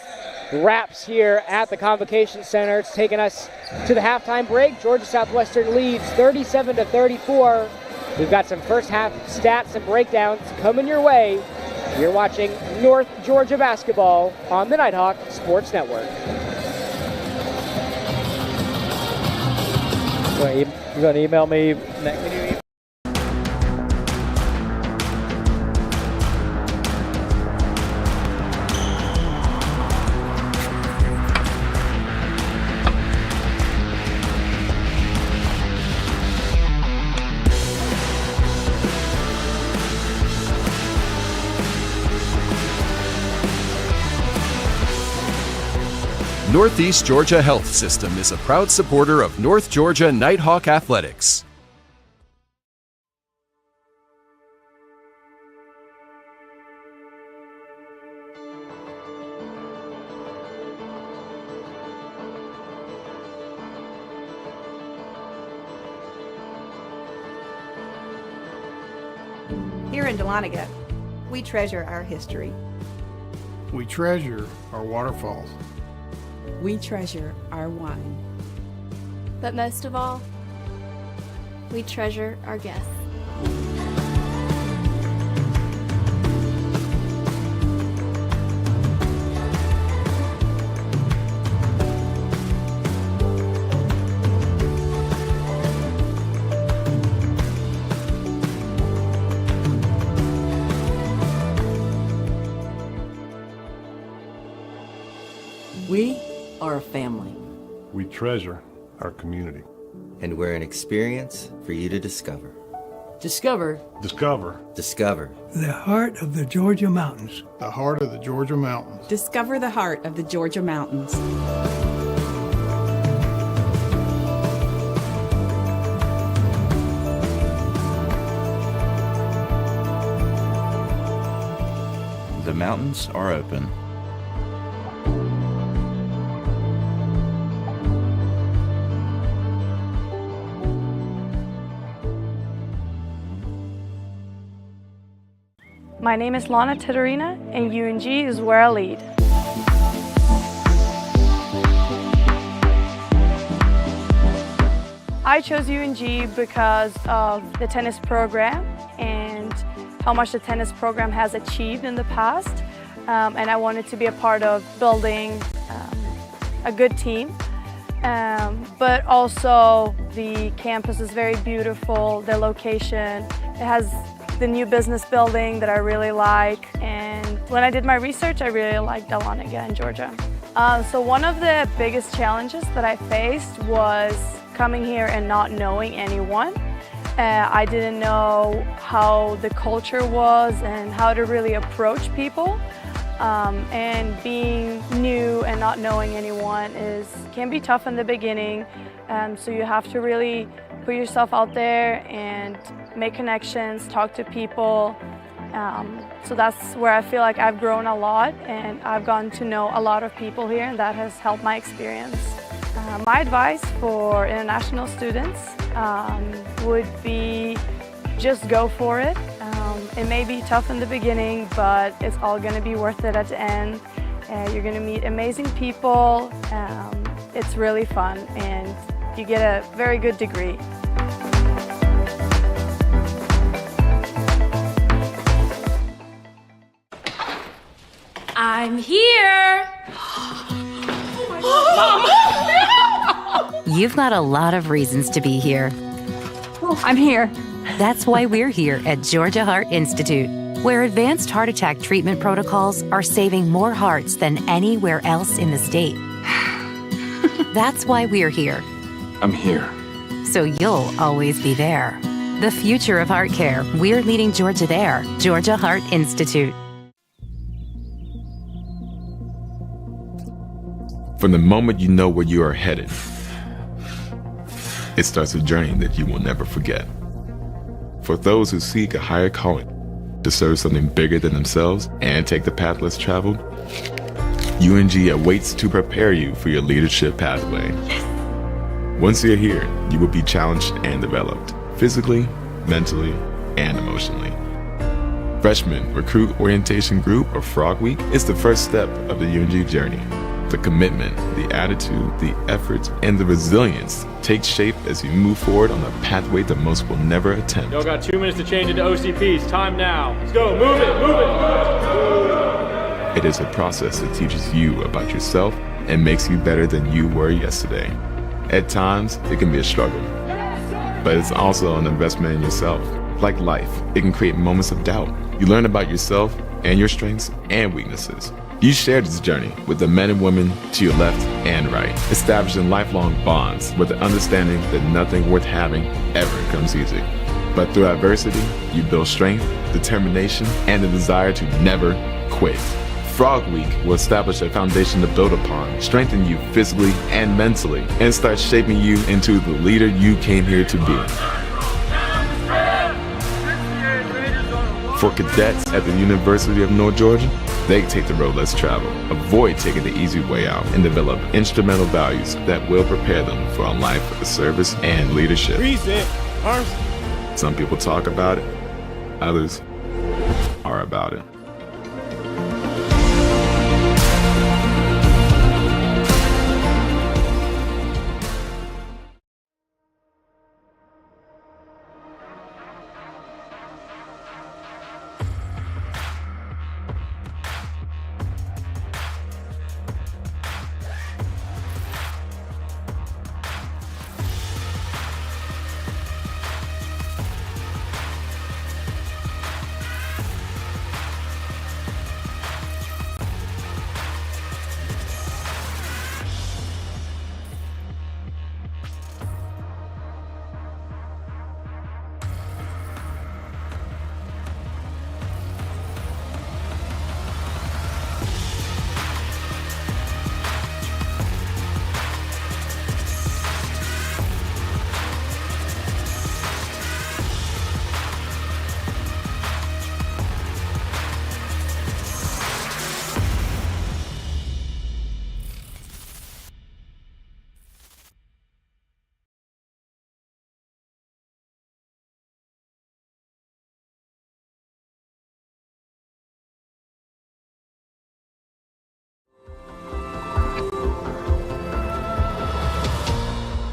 wraps here at the Convocation Center. It's taken us to the halftime break. Georgia Southwestern leads 37-34. We've got some first half stats and breakdowns coming your way. You're watching North Georgia basketball on the Nighthawk Sports Network. You're going to email me next? Northeast Georgia Health System is a proud supporter of North Georgia Nighthawk Athletics. Here in Dahlonega, we treasure our history. We treasure our waterfalls. We treasure our wine. But most of all, we treasure our guests. We are a family. We treasure our community. And we're an experience for you to discover. Discover. Discover. Discover. The heart of the Georgia mountains. The heart of the Georgia mountains. Discover the heart of the Georgia mountains. The mountains are open. My name is Lana Tedorina, and UNG is where I lead. I chose UNG because of the tennis program and how much the tennis program has achieved in the past. And I wanted to be a part of building a good team. But also the campus is very beautiful, the location. It has the new business building that I really like, and when I did my research, I really liked Dahlonega in Georgia. So one of the biggest challenges that I faced was coming here and not knowing anyone. I didn't know how the culture was and how to really approach people. And being new and not knowing anyone can be tough in the beginning. So you have to really put yourself out there and make connections, talk to people. So that's where I feel like I've grown a lot, and I've gotten to know a lot of people here, and that has helped my experience. My advice for international students would be just go for it. It may be tough in the beginning, but it's all going to be worth it at the end. You're going to meet amazing people. It's really fun, and you get a very good degree. I'm here. You've got a lot of reasons to be here. I'm here. That's why we're here at Georgia Heart Institute, where advanced heart attack treatment protocols are saving more hearts than anywhere else in the state. That's why we're here. I'm here. So you'll always be there. The future of heart care, we're leading Georgia there. Georgia Heart Institute. From the moment you know where you are headed, it starts a journey that you will never forget. For those who seek a higher calling, to serve something bigger than themselves and take the path less traveled, UNG awaits to prepare you for your leadership pathway. Once you're here, you will be challenged and developed, physically, mentally, and emotionally. Freshman Recruit Orientation Group, or Frog Week, is the first step of the UNG journey. The commitment, the attitude, the effort, and the resilience take shape as you move forward on a pathway that most will never attempt. Y'all got 2 minutes to change into OCPs. Time now. Let's go. Move it. Move it. Move it. It is a process that teaches you about yourself and makes you better than you were yesterday. At times, it can be a struggle, but it's also an investment in yourself. Like life, it can create moments of doubt. You learn about yourself and your strengths and weaknesses. You share this journey with the men and women to your left and right, establishing lifelong bonds with the understanding that nothing worth having ever comes easy. But through adversity, you build strength, determination, and the desire to never quit. Frog Week will establish a foundation to build upon, strengthen you physically and mentally, and start shaping you into the leader you came here to be. For cadets at the University of North Georgia, they take the road less traveled, avoid taking the easy way out, and develop instrumental values that will prepare them for a life of service and leadership. Some people talk about it, others are about it.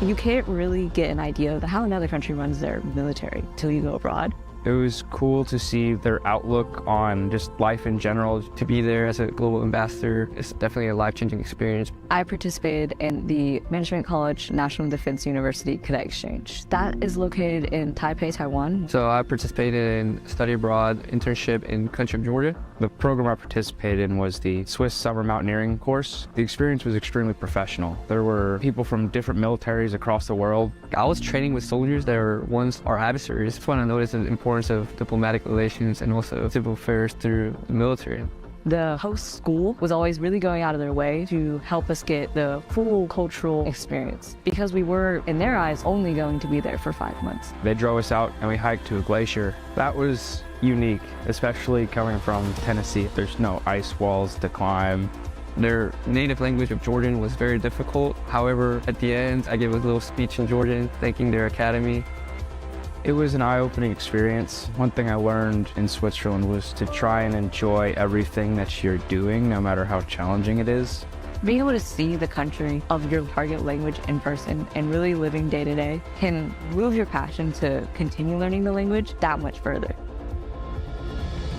You can't really get an idea of how another country runs their military till you go abroad. It was cool to see their outlook on just life in general. To be there as a global ambassador is definitely a life-changing experience. I participated in the Management College National Defense University Cadet Exchange. That is located in Taipei, Taiwan. So I participated in study abroad internship in country of Georgia. The program I participated in was the Swiss Summer Mountaineering course. The experience was extremely professional. There were people from different militaries across the world. I was training with soldiers that were once our adversaries. That's when I noticed the importance of diplomatic relations and also civil affairs through the military. The host school was always really going out of their way to help us get the full cultural experience because we were, in their eyes, only going to be there for 5 months. They drove us out and we hiked to a glacier. That was unique, especially coming from Tennessee. There's no ice walls to climb. Their native language of Georgian was very difficult. However, at the end, I gave a little speech in Georgian, thanking their academy. It was an eye-opening experience. One thing I learned in Switzerland was to try and enjoy everything that you're doing, no matter how challenging it is. Being able to see the country of your target language in person and really living day to day can move your passion to continue learning the language that much further.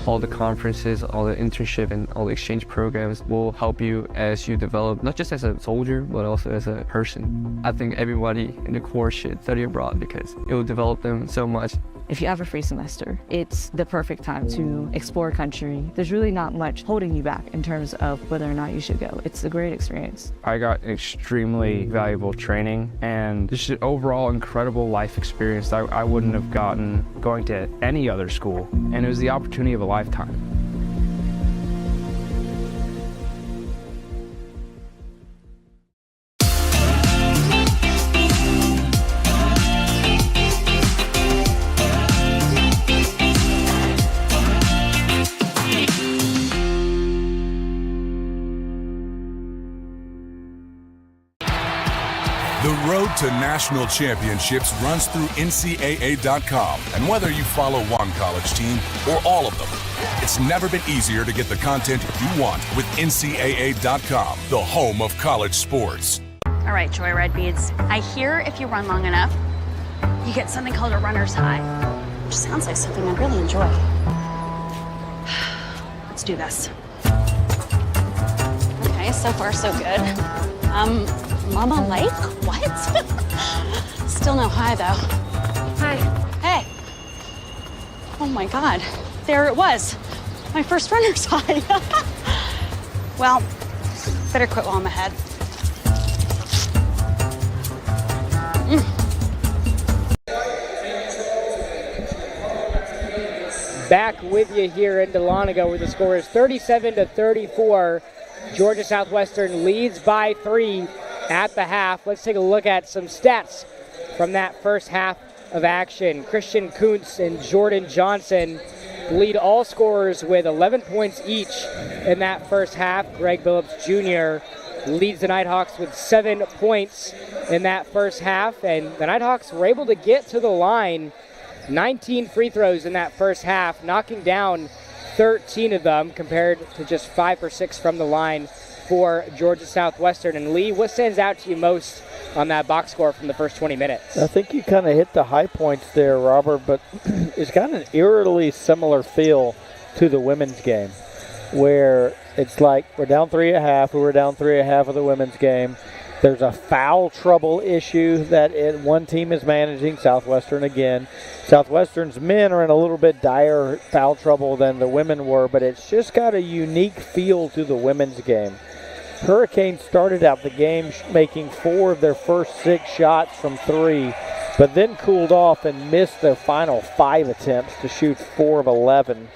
All the conferences, all the internship, and all the exchange programs will help you as you develop, not just as a soldier, but also as a person. I think everybody in the Corps should study abroad because it will develop them so much. If you have a free semester, it's the perfect time to explore a country. There's really not much holding you back in terms of whether or not you should go. It's a great experience. I got extremely valuable training and just an overall incredible life experience that I wouldn't have gotten going to any other school. And it was the opportunity of a lifetime. The road to national championships runs through NCAA.com. And whether you follow one college team or all of them, it's never been easier to get the content you want with NCAA.com, the home of college sports. All right, Joyride Beads. I hear if you run long enough, you get something called a runner's high, which sounds like something I'd really enjoy. Let's do this. Okay, so far so good. Mama Lake? What? Still no high, though. Hi. Hey. Oh, my God. There it was. My first runner's high. Well, better quit while I'm ahead. Back with you here in Dahlonega, where the score is 37-34. Georgia Southwestern leads by 3 at the half. Let's take a look at some stats from that first half of action. Christian Kuntz and Jordan Johnson lead all scorers with 11 points each in that first half. Greg Billups Jr. leads the Nighthawks with 7 points in that first half, and the Nighthawks were able to get to the line. 19 free throws in that first half, knocking down 13 of them compared to just 5 or 6 from the line for Georgia Southwestern. And Lee, what stands out to you most on that box score from the first 20 minutes? I think you kind of hit the high points there, Robert, but it's got an eerily similar feel to the women's game, where it's like we're down 3 1/2. We were down 3 1/2 of the women's game. There's a foul trouble issue that one team is managing, Southwestern again. Southwestern's men are in a little bit dire foul trouble than the women were, but it's just got a unique feel to the women's game. Hurricanes started out the game making 4 of their first 6 shots from 3, but then cooled off and missed their final 5 attempts to shoot 4 of 11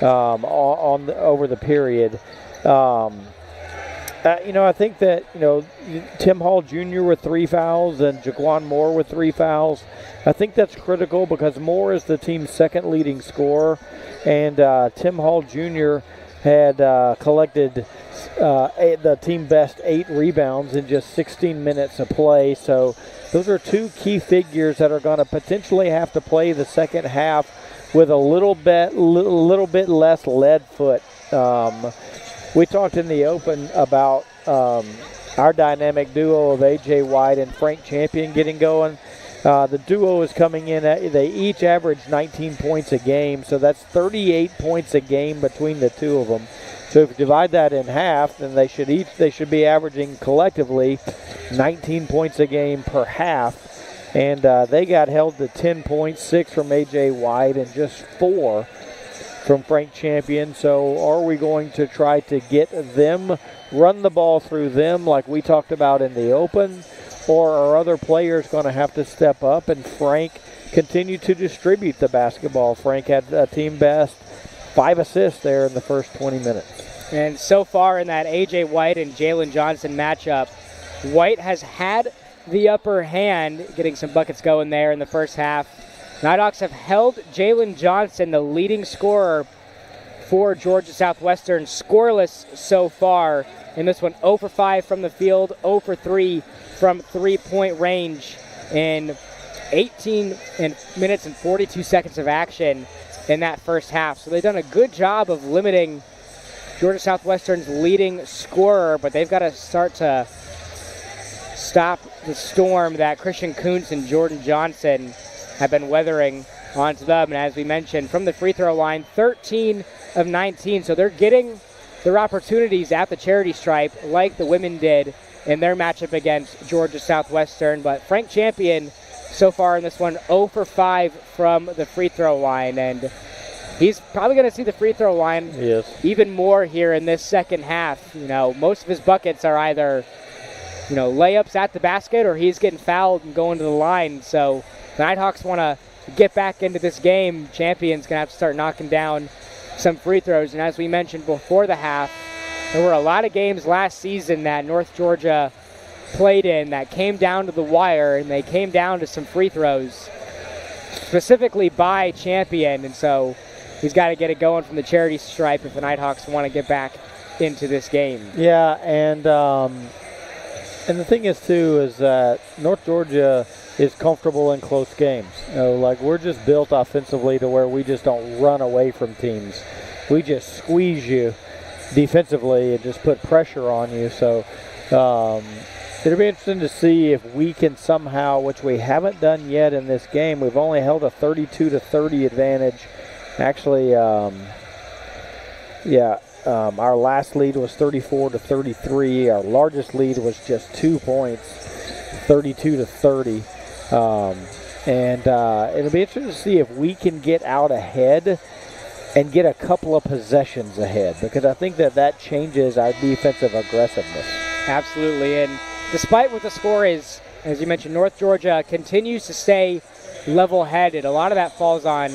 over the period. I think that, Tim Hall Jr. with 3 fouls and Jaquan Moore with 3 fouls. I think that's critical because Moore is the team's second leading scorer, and Tim Hall Jr. had collected the team best 8 rebounds in just 16 minutes of play. So those are 2 key figures that are going to potentially have to play the second half with a little bit less lead foot. We talked in the open about our dynamic duo of A.J. White and Frank Champion getting going. The duo is coming in. They each average 19 points a game, so that's 38 points a game between the 2 of them. So if you divide that in half, then they should be averaging collectively 19 points a game per half. And they got held to 10 points, 6 from A.J. White and just 4 from Frank Champion. So are we going to try to get them, run the ball through them like we talked about in the open, or are other players going to have to step up and Frank continue to distribute the basketball? Frank had a team best 5 assists there in the first 20 minutes. And so far in that A.J. White and Jalen Johnson matchup, White has had the upper hand, getting some buckets going there in the first half. Nighthawks have held Jalen Johnson, the leading scorer for Georgia Southwestern, scoreless so far in this one. 0 for 5 from the field, 0 for 3 from three-point range in 18 minutes and 42 seconds of action in that first half. So they've done a good job of limiting Georgia Southwestern's leading scorer, but they've got to start to stop the storm that Christian Kuntz and Jordan Johnson have been weathering onto them. And as we mentioned, from the free throw line, 13 of 19. So they're getting their opportunities at the charity stripe like the women did in their matchup against Georgia Southwestern. But Frank Champion so far in this one, 0 for 5 from the free throw line. And he's probably going to see the free throw line even more here in this second half. You know, most of his buckets are either, you know, layups at the basket or he's getting fouled and going to the line. So the Nighthawks want to get back into this game. Champion's going to have to start knocking down some free throws. And as we mentioned before the half, there were a lot of games last season that North Georgia played in that came down to the wire, and they came down to some free throws, specifically by Champion. And so he's got to get it going from the charity stripe if the Nighthawks want to get back into this game. Yeah, and the thing is, too, is that North Georgia is comfortable in close games. You know, like, we're just built offensively to where we just don't run away from teams. We just squeeze you defensively and just put pressure on you. So it'll be interesting to see if we can somehow, which we haven't done yet in this game, we've only held a 32-30 advantage. Actually, our last lead was 34-33. Our largest lead was just 2 points, 32-30. It'll be interesting to see if we can get out ahead and get a couple of possessions ahead, because I think that changes our defensive aggressiveness. Absolutely, and despite what the score is, as you mentioned, North Georgia continues to stay level-headed. A lot of that falls on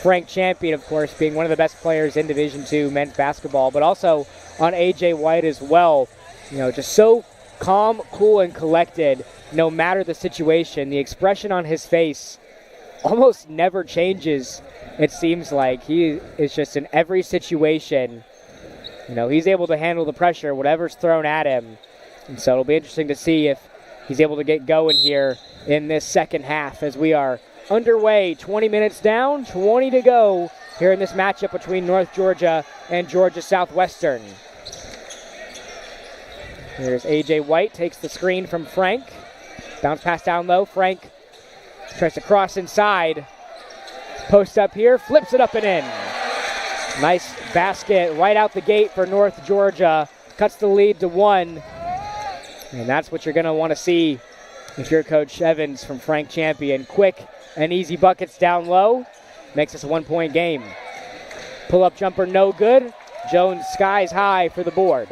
Frank Champion, of course, being one of the best players in Division II men's basketball, but also on A.J. White as well. You know, just so calm, cool, and collected, no matter the situation. The expression on his face almost never changes, it seems like. He is just in every situation. You know, he's able to handle the pressure, whatever's thrown at him. And so it'll be interesting to see if he's able to get going here in this second half as we are underway. 20 minutes down, 20 to go here in this matchup between North Georgia and Georgia Southwestern. Here's A.J. White, takes the screen from Frank. Bounce pass down low. Frank tries to cross inside. Post up here, flips it up and in. Nice basket right out the gate for North Georgia. Cuts the lead to 1. And that's what you're going to want to see if you're Coach Evans from Frank Champion. Quick and easy buckets down low. Makes this a 1-point game. Pull-up jumper no good. Jones skies high for the board.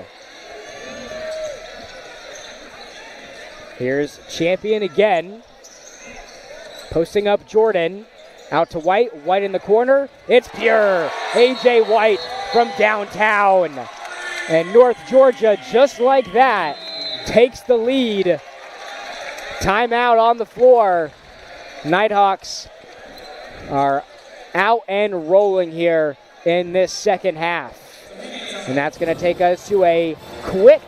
Here's Champion again. Posting up Jordan. Out to White. White in the corner. It's pure. A.J. White from downtown. And North Georgia, just like that, takes the lead. Timeout on the floor. Nighthawks are out and rolling here in this second half. And that's going to take us to a quick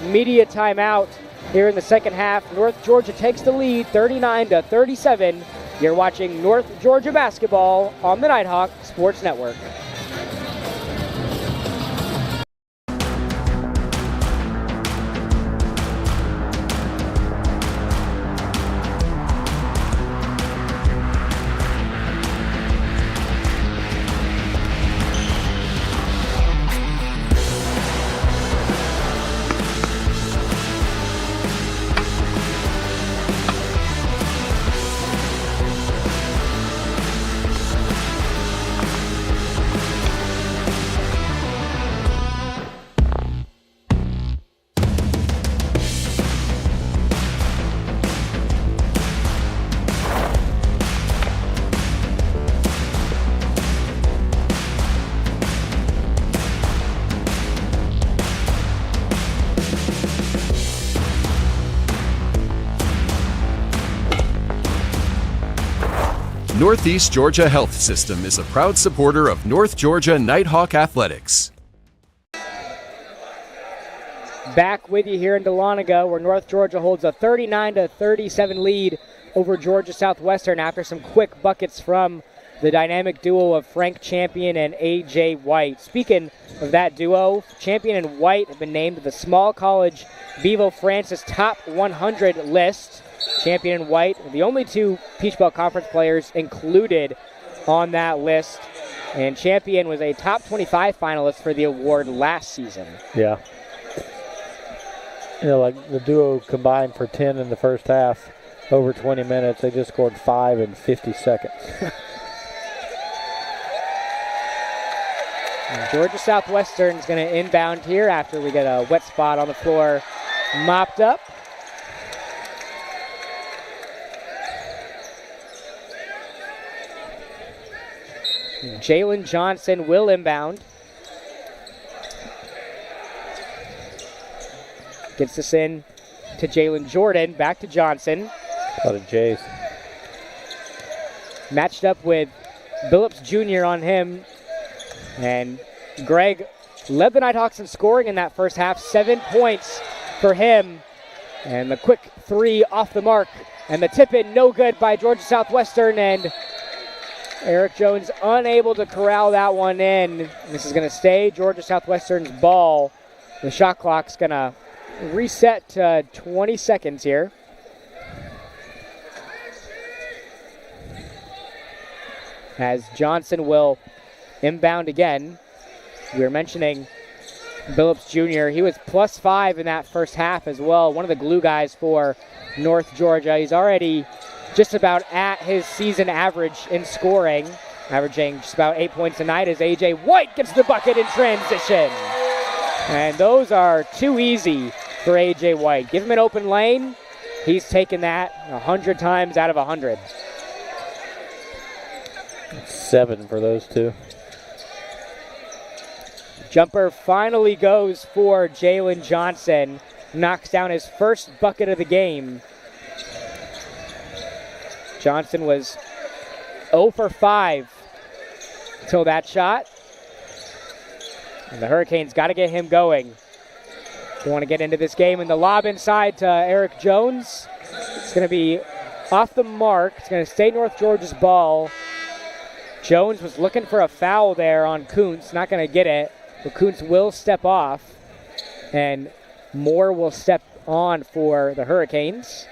media timeout here in the second half. North Georgia takes the lead 39-37. You're watching North Georgia basketball on the Nighthawk Sports Network. Northeast Georgia Health System is a proud supporter of North Georgia Nighthawk Athletics. Back with you here in Dahlonega, where North Georgia holds a 39-37 lead over Georgia Southwestern after some quick buckets from the dynamic duo of Frank Champion and A.J. White. Speaking of that duo, Champion and White have been named to the Small College Bevo Francis Top 100 list. Champion and White are the only two Peach Belt Conference players included on that list. And Champion was a top 25 finalist for the award last season. Yeah. You know, like the duo combined for 10 in the first half, over 20 minutes. They just scored 5 in 50 seconds. Georgia Southwestern is going to inbound here after we get a wet spot on the floor mopped up. Jalen Johnson will inbound. Gets this in to Jalen Jordan. Back to Johnson. A lot of J's. Matched up with Billups Jr. on him. And Greg led the Nighthawks in scoring in that first half. 7 points for him. And the quick three off the mark. And the tip in no good by Georgia Southwestern. And Eric Jones unable to corral that one in. This is going to stay Georgia Southwestern's ball. The shot clock's going to reset to 20 seconds here. As Johnson will inbound again. We were mentioning Billups Jr. He was +5 in that first half as well. One of the glue guys for North Georgia. He's already just about at his season average in scoring, averaging just about 8 points a night as A.J. White gets the bucket in transition. And those are too easy for A.J. White. Give him an open lane. He's taken that 100 times out of 100. 7 for those two. Jumper finally goes for Jalen Johnson. Knocks down his first bucket of the game. Johnson was 0 for 5 until that shot. And the Hurricanes got to get him going. They want to get into this game. And the lob inside to Eric Jones. It's going to be off the mark. It's going to stay North Georgia's ball. Jones was looking for a foul there on Kuntz. Not going to get it. But Kuntz will step off. And Moore will step on for the Hurricanes.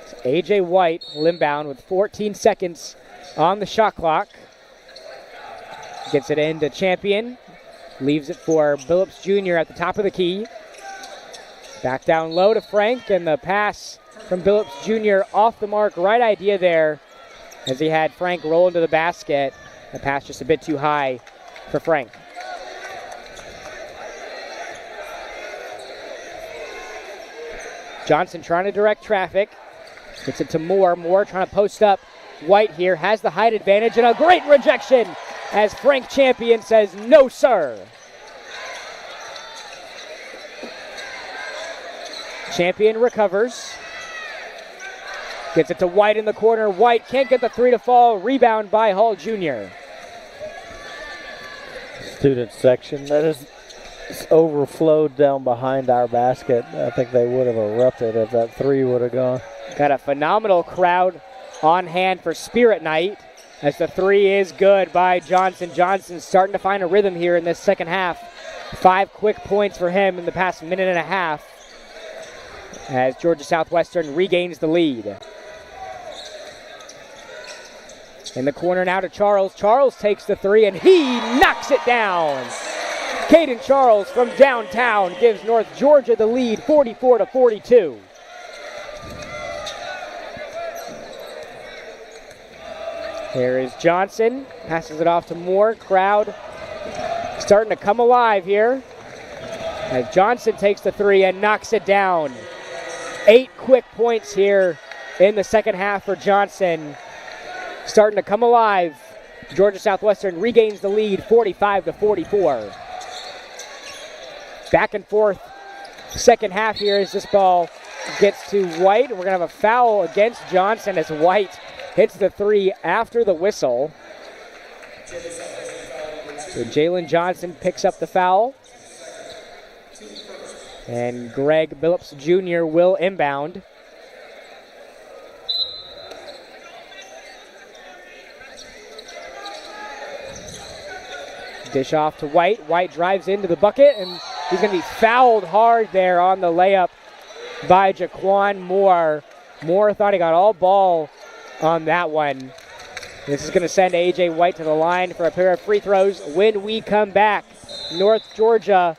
So A.J. White will inbound with 14 seconds on the shot clock. Gets it into Champion. Leaves it for Billups Jr. at the top of the key. Back down low to Frank, and the pass from Billups Jr. off the mark. Right idea there as he had Frank roll into the basket. The pass just a bit too high for Frank. Johnson trying to direct traffic. Gets it to Moore. Moore trying to post up. White here has the height advantage and a great rejection as Frank Champion says, no, sir. Champion recovers. Gets it to White in the corner. White can't get the three to fall. Rebound by Hall Jr. Student section that is overflowed down behind our basket. I think they would have erupted if that three would have gone. Got a phenomenal crowd on hand for Spirit Night as the three is good by Johnson. Johnson starting to find a rhythm here in this second half. 5 quick points for him in the past minute and a half as Georgia Southwestern regains the lead. In the corner now to Charles. Charles takes the three and he knocks it down. Caden Charles from downtown gives North Georgia the lead 44-42. Here is Johnson, passes it off to Moore. Crowd starting to come alive here as Johnson takes the three and knocks it down. 8 quick points here in the second half for Johnson. Starting to come alive. Georgia Southwestern regains the lead 45-44. Back and forth second half here as this ball gets to White. We're going to have a foul against Johnson as White hits the three after the whistle. So Jalen Johnson picks up the foul. And Greg Billups Jr. will inbound. Dish off to White. White drives into the bucket, and he's going to be fouled hard there on the layup by Jaquan Moore. Moore thought he got all ball on that one. This is going to send A.J. White to the line for a pair of free throws. When we come back, North Georgia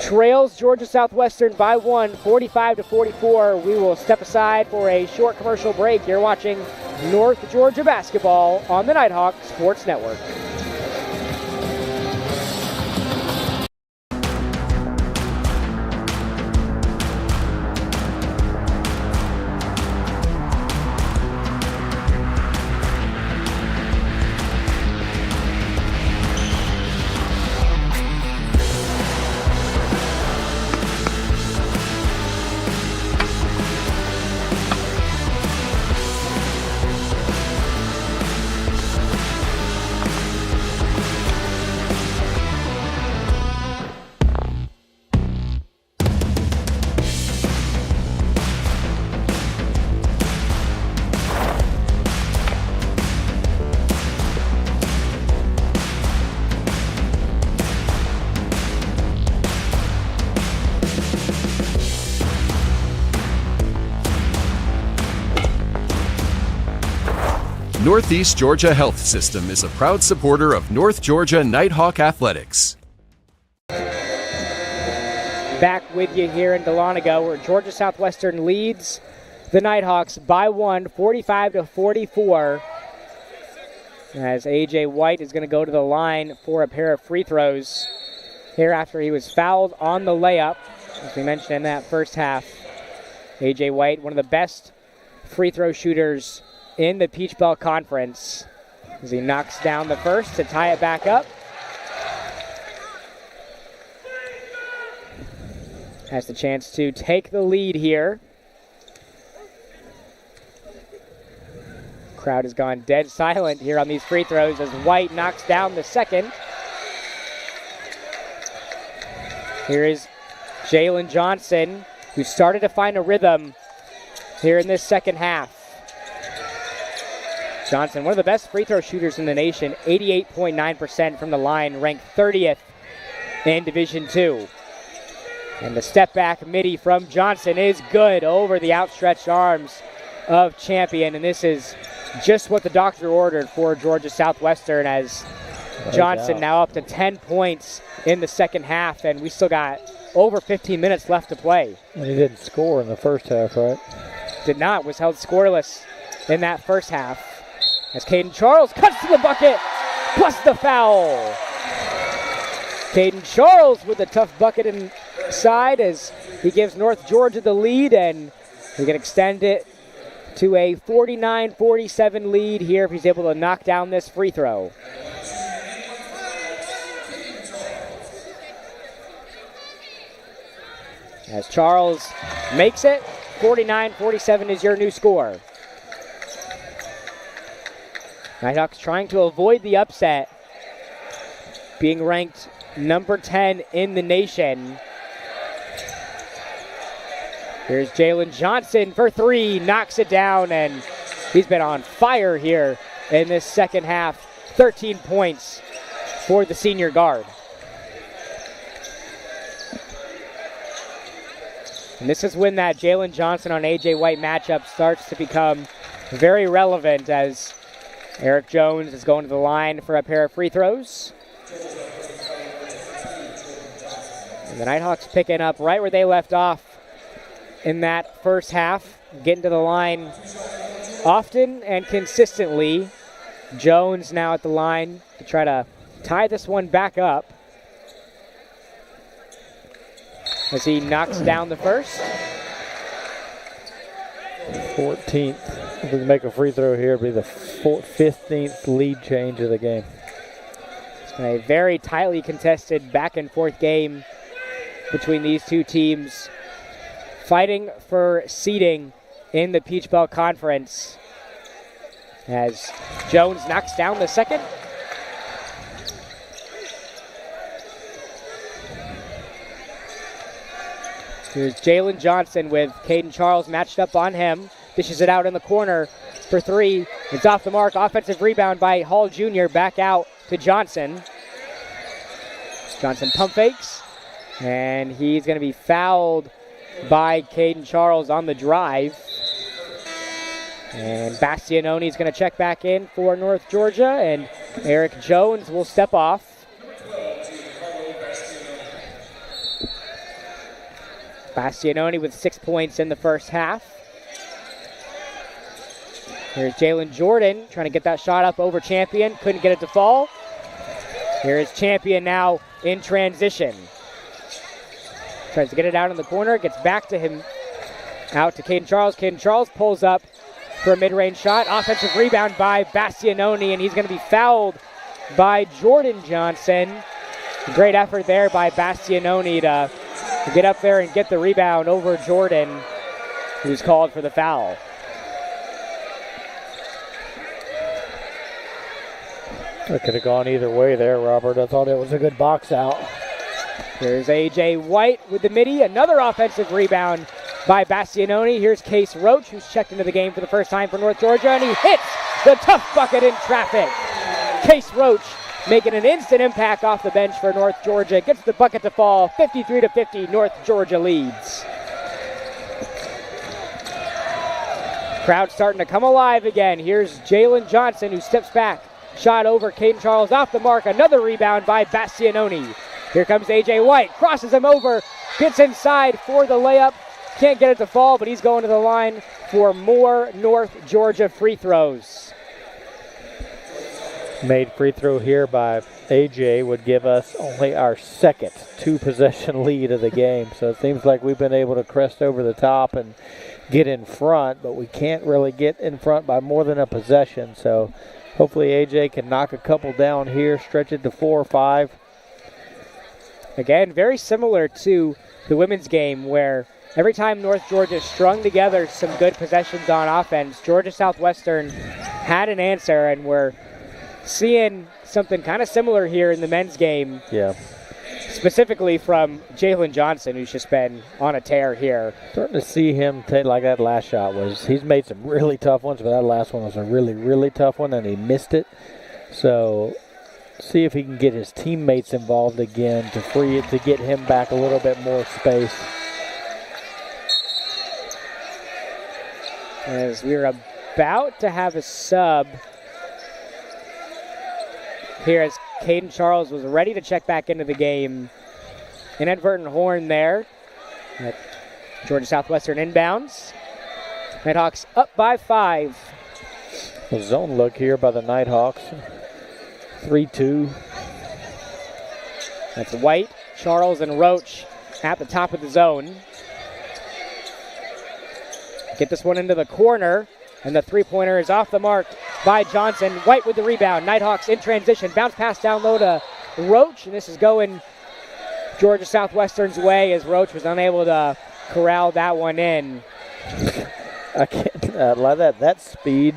trails Georgia Southwestern by 1, 45-44. We will step aside for a short commercial break. You're watching North Georgia basketball on the Nighthawk Sports Network. Northeast Georgia Health System is a proud supporter of North Georgia Nighthawk Athletics. Back with you here in Dahlonega, where Georgia Southwestern leads the Nighthawks by 1, 45-44. As A.J. White is going to go to the line for a pair of free throws here after he was fouled on the layup, as we mentioned in that first half. A.J. White, one of the best free throw shooters in the Peach Belt Conference, as he knocks down the first to tie it back up. Has the chance to take the lead here. Crowd has gone dead silent here on these free throws as White knocks down the second. Here is Jalen Johnson, who started to find a rhythm here in this second half. Johnson, one of the best free throw shooters in the nation, 88.9% from the line, ranked 30th in Division II. And the step back midi from Johnson is good over the outstretched arms of Champion. And this is just what the doctor ordered for Georgia Southwestern, as Johnson now up to 10 points in the second half. And we still got over 15 minutes left to play. And he didn't score in the first half, right? Did not, was held scoreless in that first half. As Caden Charles cuts to the bucket, plus the foul. Caden Charles with a tough bucket inside as he gives North Georgia the lead, and he can extend it to a 49-47 lead here if he's able to knock down this free throw. As Charles makes it, 49-47 is your new score. Nighthawks trying to avoid the upset, being ranked number 10 in the nation. Here's Jalen Johnson for three, knocks it down, and he's been on fire here in this second half. 13 points for the senior guard. And this is when that Jalen Johnson on A.J. White matchup starts to become very relevant, as Eric Jones is going to the line for a pair of free throws. And the Nighthawks picking up right where they left off in that first half, getting to the line often and consistently. Jones now at the line to try to tie this one back up, as he knocks down the first. 14th. If we can make a free throw here, it'll be the 15th lead change of the game. It's been a very tightly contested back and forth game between these two teams fighting for seeding in the Peach Belt Conference. As Jones knocks down the second. Here's Jalen Johnson with Caden Charles matched up on him. Dishes it out in the corner for three. It's off the mark. Offensive rebound by Hall Jr. Back out to Johnson. Johnson pump fakes. And he's going to be fouled by Caden Charles on the drive. And Bastianoni is going to check back in for North Georgia, and Eric Jones will step off. Bastianoni with 6 points in the first half. Here's Jalen Jordan trying to get that shot up over Champion. Couldn't get it to fall. Here's Champion now in transition. Tries to get it out in the corner. Gets back to him. Out to Caden Charles. Caden Charles pulls up for a mid-range shot. Offensive rebound by Bastianoni, and he's going to be fouled by Jordan Johnson. Great effort there by Bastianoni to get up there and get the rebound over Jordan, who's called for the foul. It could have gone either way there, Robert. I thought it was a good box out. Here's A.J. White with the midi. Another offensive rebound by Bastianoni. Here's Case Roach, who's checked into the game for the first time for North Georgia, and he hits the tough bucket in traffic. Case Roach making an instant impact off the bench for North Georgia. Gets the bucket to fall. 53-50, North Georgia leads. Crowd starting to come alive again. Here's Jalen Johnson, who steps back. Shot over Caden Charles off the mark. Another rebound by Bastianoni. Here comes A.J. White. Crosses him over. Gets inside for the layup. Can't get it to fall, but he's going to the line for more North Georgia free throws. Made free throw here by AJ would give us only our second two-possession lead of the game. So it seems like we've been able to crest over the top and get in front, but we can't really get in front by more than a possession. So hopefully AJ can knock a couple down here, stretch it to 4 or 5. Again, very similar to the women's game where every time North Georgia strung together some good possessions on offense, Georgia Southwestern had an answer, and we're seeing something kind of similar here in the men's game. Yeah. Specifically from Jalen Johnson, who's just been on a tear here. Starting to see him take, like that last shot was, he's made some really tough ones, but that last one was a really, really tough one, and he missed it. So see if he can get his teammates involved again to free it, to get him back a little bit more space. As we're about to have a sub here, as Caden Charles was ready to check back into the game. Inadvertent horn there at Georgia Southwestern inbounds. Nighthawks up by 5. A zone look here by the Nighthawks. 3-2. That's White, Charles, and Roach at the top of the zone. Get this one into the corner, and the three-pointer is off the mark by Johnson. White with the rebound. Nighthawks in transition. Bounce pass down low to Roach, and this is going Georgia Southwestern's way as Roach was unable to corral that one in. I can't like that speed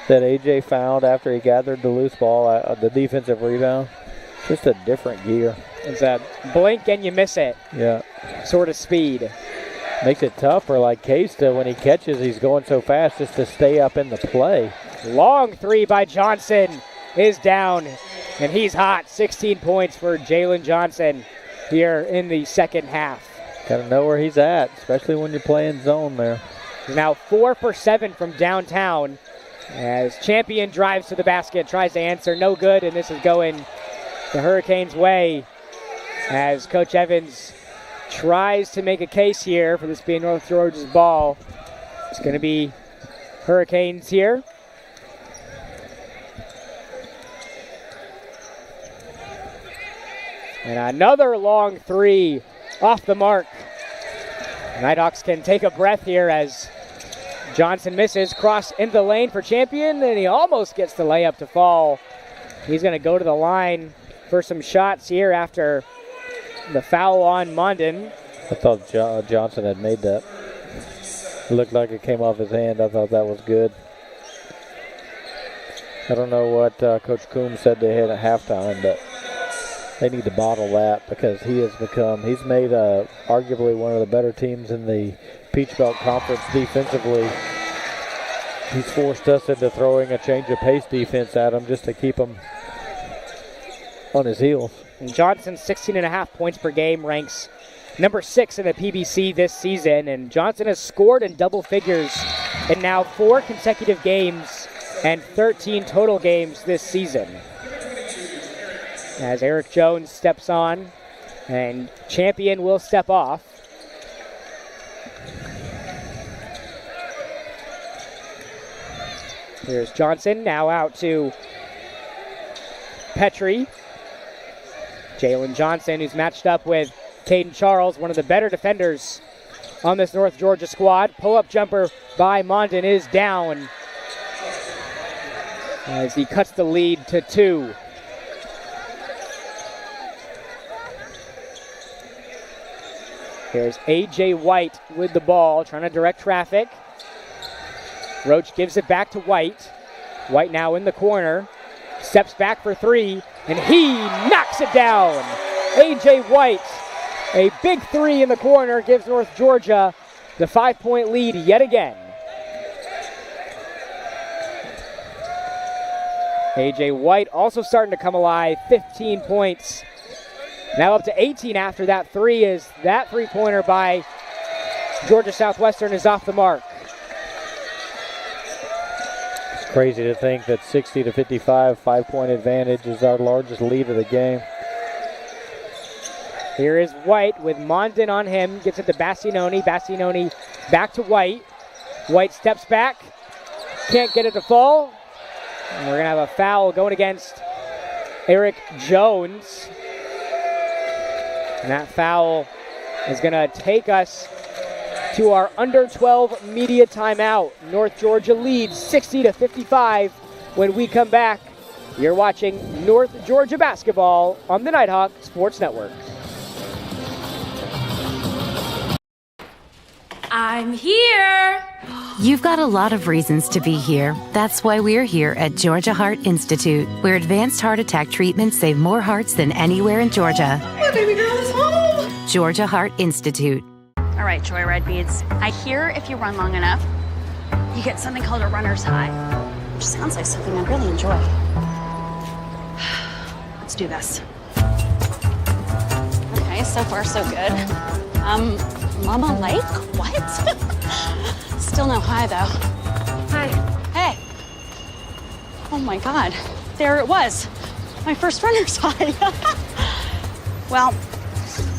that AJ found after he gathered the loose ball, the defensive rebound. Just a different gear. It's a blink and you miss it. Yeah. Sort of speed. Makes it tough for like Case to, when he catches, he's going so fast just to stay up in the play. Long three by Johnson is down, and he's hot. 16 points for Jalen Johnson here in the second half. Got to know where he's at, especially when you're playing zone there. He's now 4 for 7 from downtown as Champion drives to the basket, tries to answer, no good, and this is going the Hurricanes' way as Coach Evans tries to make a case here for this being North Georgia's ball. It's going to be Hurricanes here. And another long three off the mark. Nighthawks can take a breath here as Johnson misses. Cross into the lane for Champion, and he almost gets the layup to fall. He's going to go to the line for some shots here after the foul on Munden. I thought Johnson had made that. It looked like it came off his hand. I thought that was good. I don't know what Coach Coombs said they had at halftime, but they need to bottle that because he's made arguably one of the better teams in the Peach Belt Conference defensively. He's forced us into throwing a change of pace defense at him just to keep him on his heels. And Johnson, 16.5 points per game, ranks number 6 in the PBC this season. And Johnson has scored in double figures in now 4 consecutive games and 13 total games this season. As Eric Jones steps on and Champion will step off. Here's Johnson, now out to Petrie. Jalen Johnson, who's matched up with Caden Charles, one of the better defenders on this North Georgia squad. Pull-up jumper by Mondon is down as he cuts the lead to 2. Here's A.J. White with the ball, trying to direct traffic. Roach gives it back to White. White now in the corner. Steps back for 3, and he knocks it down. A.J. White, a big 3 in the corner, gives North Georgia the 5-point lead yet again. A.J. White also starting to come alive, 15 points. Now up to 18 after that 3 as that three-pointer by Georgia Southwestern is off the mark. Crazy to think that 60-55, 5-point advantage is our largest lead of the game. Here is White with Mondon on him. Gets it to Bassianoni. Bassianoni back to White. White steps back. Can't get it to fall. And we're going to have a foul going against Eric Jones. And that foul is going to take us to our under 12 media timeout. North Georgia leads 60-55 when we come back. You're watching North Georgia basketball on the Nighthawk Sports Network. I'm here. You've got a lot of reasons to be here. That's why we're here at Georgia Heart Institute, where advanced heart attack treatments save more hearts than anywhere in Georgia. My baby girl is home. Georgia Heart Institute. All right, Joyride beads. I hear if you run long enough, you get something called a runner's high, which sounds like something I really enjoy. Let's do this. Okay, so far so good. Mama Lake? What? Still no high though. Hi. Hey. Oh my God, there it was. My first runner's high. Well,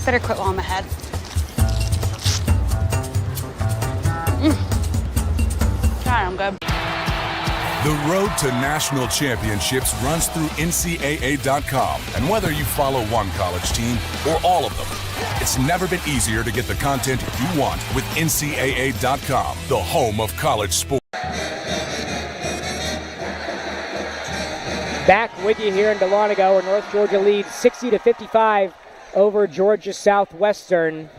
better quit while I'm ahead. God, I'm good. The road to national championships runs through NCAA.com. And whether you follow one college team or all of them, it's never been easier to get the content you want with NCAA.com, the home of college sports. Back with you here in Dahlonega, where North Georgia leads 60-55 over Georgia Southwestern.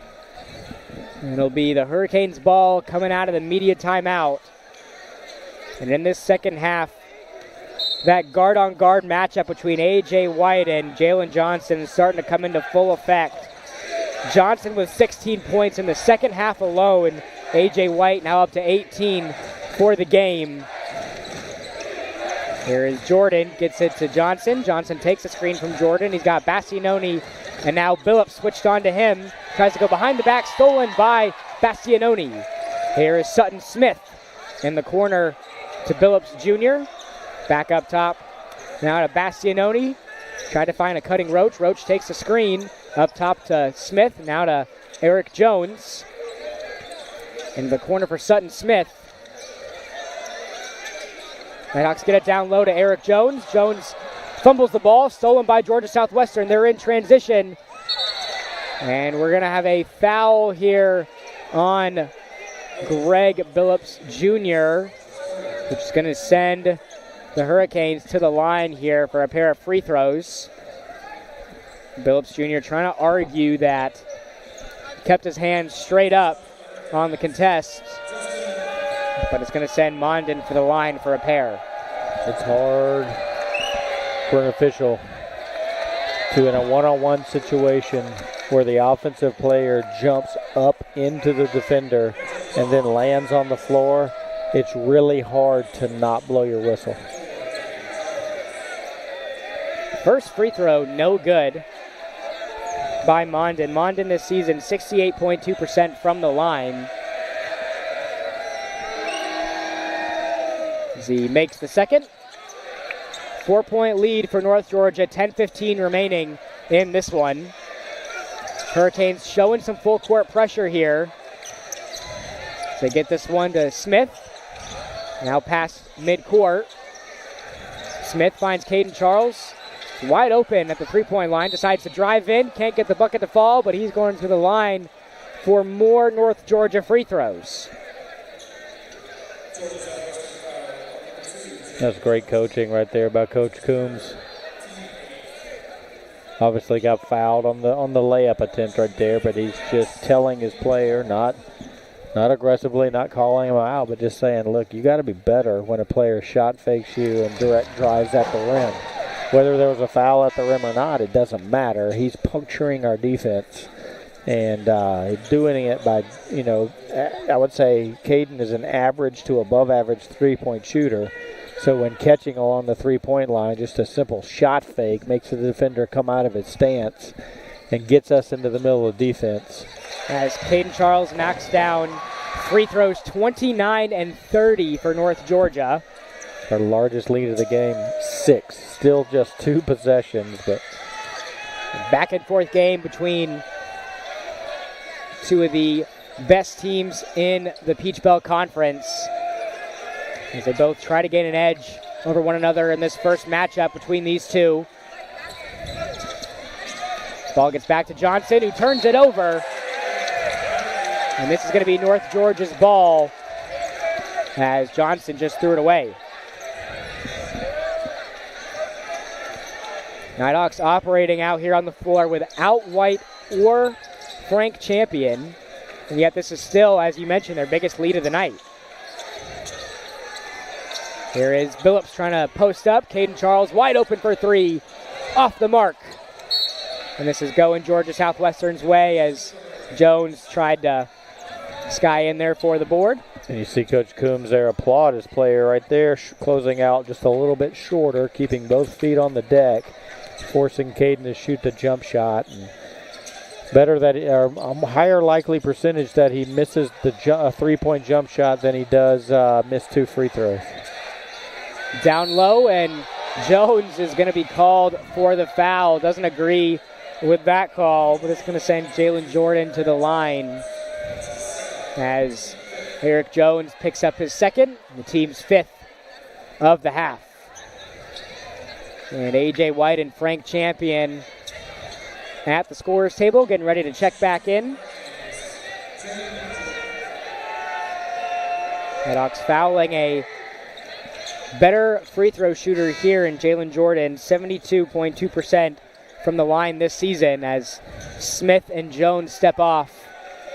And it'll be the Hurricanes ball coming out of the media timeout. And in this second half, that guard-on-guard matchup between A.J. White and Jalen Johnson is starting to come into full effect. Johnson with 16 points in the second half alone. A.J. White now up to 18 for the game. Here is Jordan, gets it to Johnson. Johnson takes a screen from Jordan. He's got Bassianoni, and now Billups switched on to him. Tries to go behind the back, stolen by Bassianoni. Here is Sutton Smith in the corner to Billups Jr. Back up top, now to Bassianoni. Tried to find a cutting Roach. Roach takes the screen. Up top to Smith, now to Eric Jones. In the corner for Sutton Smith. Nighthawks get it down low to Eric Jones. Jones fumbles the ball, stolen by Georgia Southwestern. They're in transition. And we're going to have a foul here on Greg Billups Jr., which is going to send the Hurricanes to the line here for a pair of free throws. Billups Jr. trying to argue that kept his hands straight up on the contest. but it's going to send Mondin for the line for a pair. It's hard for an official to, in a one-on-one situation where the offensive player jumps up into the defender and then lands on the floor, it's really hard to not blow your whistle. First free throw, no good by Mondin. Mondin this season, 68.2% from the line. As he makes the second. 4-point lead for North Georgia, 10:15 remaining in this one. Hurricanes showing some full court pressure here. They get this one to Smith. Now past midcourt. Smith finds Caden Charles. Wide open at the three-point line. Decides to drive in. Can't get the bucket to fall, but he's going to the line for more North Georgia free throws. That's great coaching right there by Coach Coombs. Obviously got fouled on the layup attempt right there, but he's just telling his player, not aggressively, not calling him out, but just saying, look, you got to be better when a player shot fakes you and direct drives at the rim. Whether there was a foul at the rim or not, it doesn't matter. He's puncturing our defense and doing it by, I would say Caden is an average to above average three-point shooter. So when catching along the three-point line, just a simple shot fake makes the defender come out of his stance and gets us into the middle of defense. As Caden Charles knocks down free throws 29 and 30 for North Georgia. Our largest lead of the game, 6. Still just 2 possessions, but back and forth game between two of the best teams in the Peach Belt Conference, as they both try to gain an edge over one another in this first matchup between these two. Ball gets back to Johnson, who turns it over. And this is going to be North Georgia's ball, as Johnson just threw it away. Nighthawks operating out here on the floor without White or Frank Champion. And yet this is still, as you mentioned, their biggest lead of the night. Here is Billups trying to post up. Caden Charles wide open for 3. Off the mark. And this is going Georgia Southwestern's way as Jones tried to sky in there for the board. And you see Coach Coombs there applaud his player right there, closing out just a little bit shorter, keeping both feet on the deck, forcing Caden to shoot the jump shot. And better that, higher likely percentage that he misses the three-point jump shot than he does miss 2 free throws. Down low, and Jones is going to be called for the foul. Doesn't agree with that call, but it's going to send Jalen Jordan to the line as Eric Jones picks up his second, the team's 5th of the half. And A.J. White and Frank Champion at the scorer's table, getting ready to check back in. Nighthawks fouling a better free throw shooter here in Jalen Jordan, 72.2% from the line this season, as Smith and Jones step off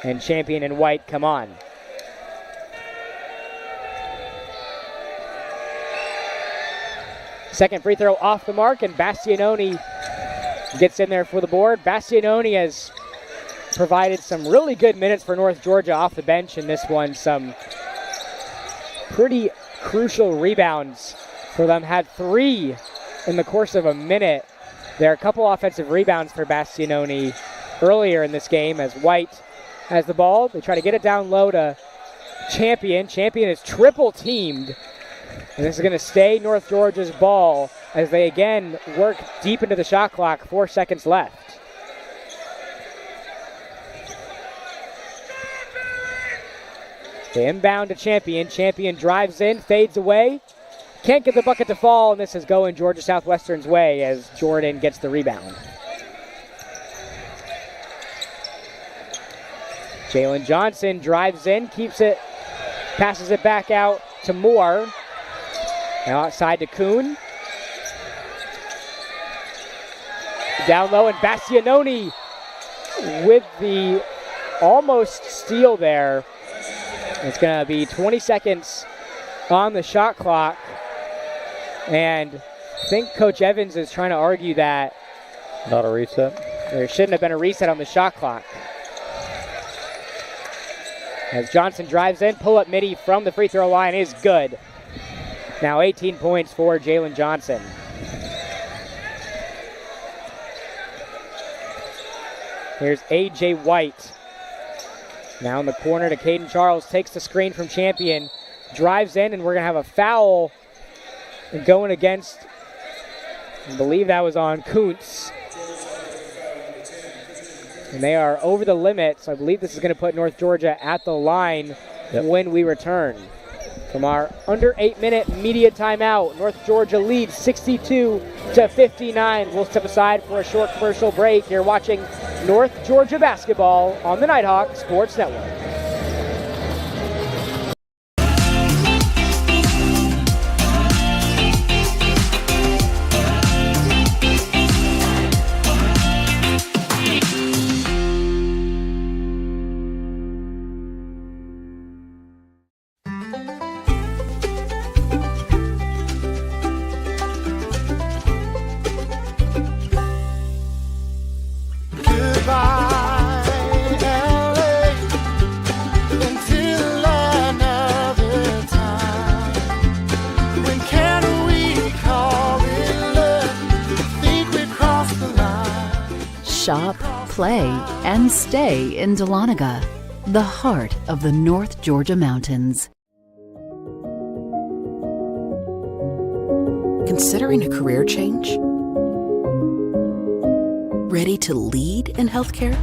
and Champion and White come on. Second free throw off the mark, and Bastianoni gets in there for the board. Bastianoni has provided some really good minutes for North Georgia off the bench in this one. Some pretty crucial rebounds for them. Had 3 in the course of a minute. There are a couple offensive rebounds for Bastianoni earlier in this game as White has the ball. They try to get it down low to Champion. Champion is triple teamed. And this is going to stay North Georgia's ball as they again work deep into the shot clock. 4 seconds left. They inbound to Champion. Champion drives in, fades away. Can't get the bucket to fall, and this is going Georgia Southwestern's way as Jordan gets the rebound. Jalen Johnson drives in, keeps it, passes it back out to Moore. Now outside to Kuhn. Down low, and Bastianoni with the almost steal there. It's going to be 20 seconds on the shot clock. And I think Coach Evans is trying to argue that not a reset. There shouldn't have been a reset on the shot clock. As Johnson drives in, pull-up midi from the free throw line is good. Now 18 points for Jalen Johnson. Here's A.J. White. Now in the corner to Caden Charles, takes the screen from Champion, drives in, and we're going to have a foul going against, I believe that was on Kuntz. And they are over the limit, so I believe this is going to put North Georgia at the line when we return. From our under 8-minute media timeout, North Georgia leads 62-59. We'll step aside for a short commercial break. You're watching North Georgia basketball on the Nighthawk Sports Network. Shop, play, and stay in Dahlonega, the heart of the North Georgia mountains. Considering a career change? Ready to lead in healthcare?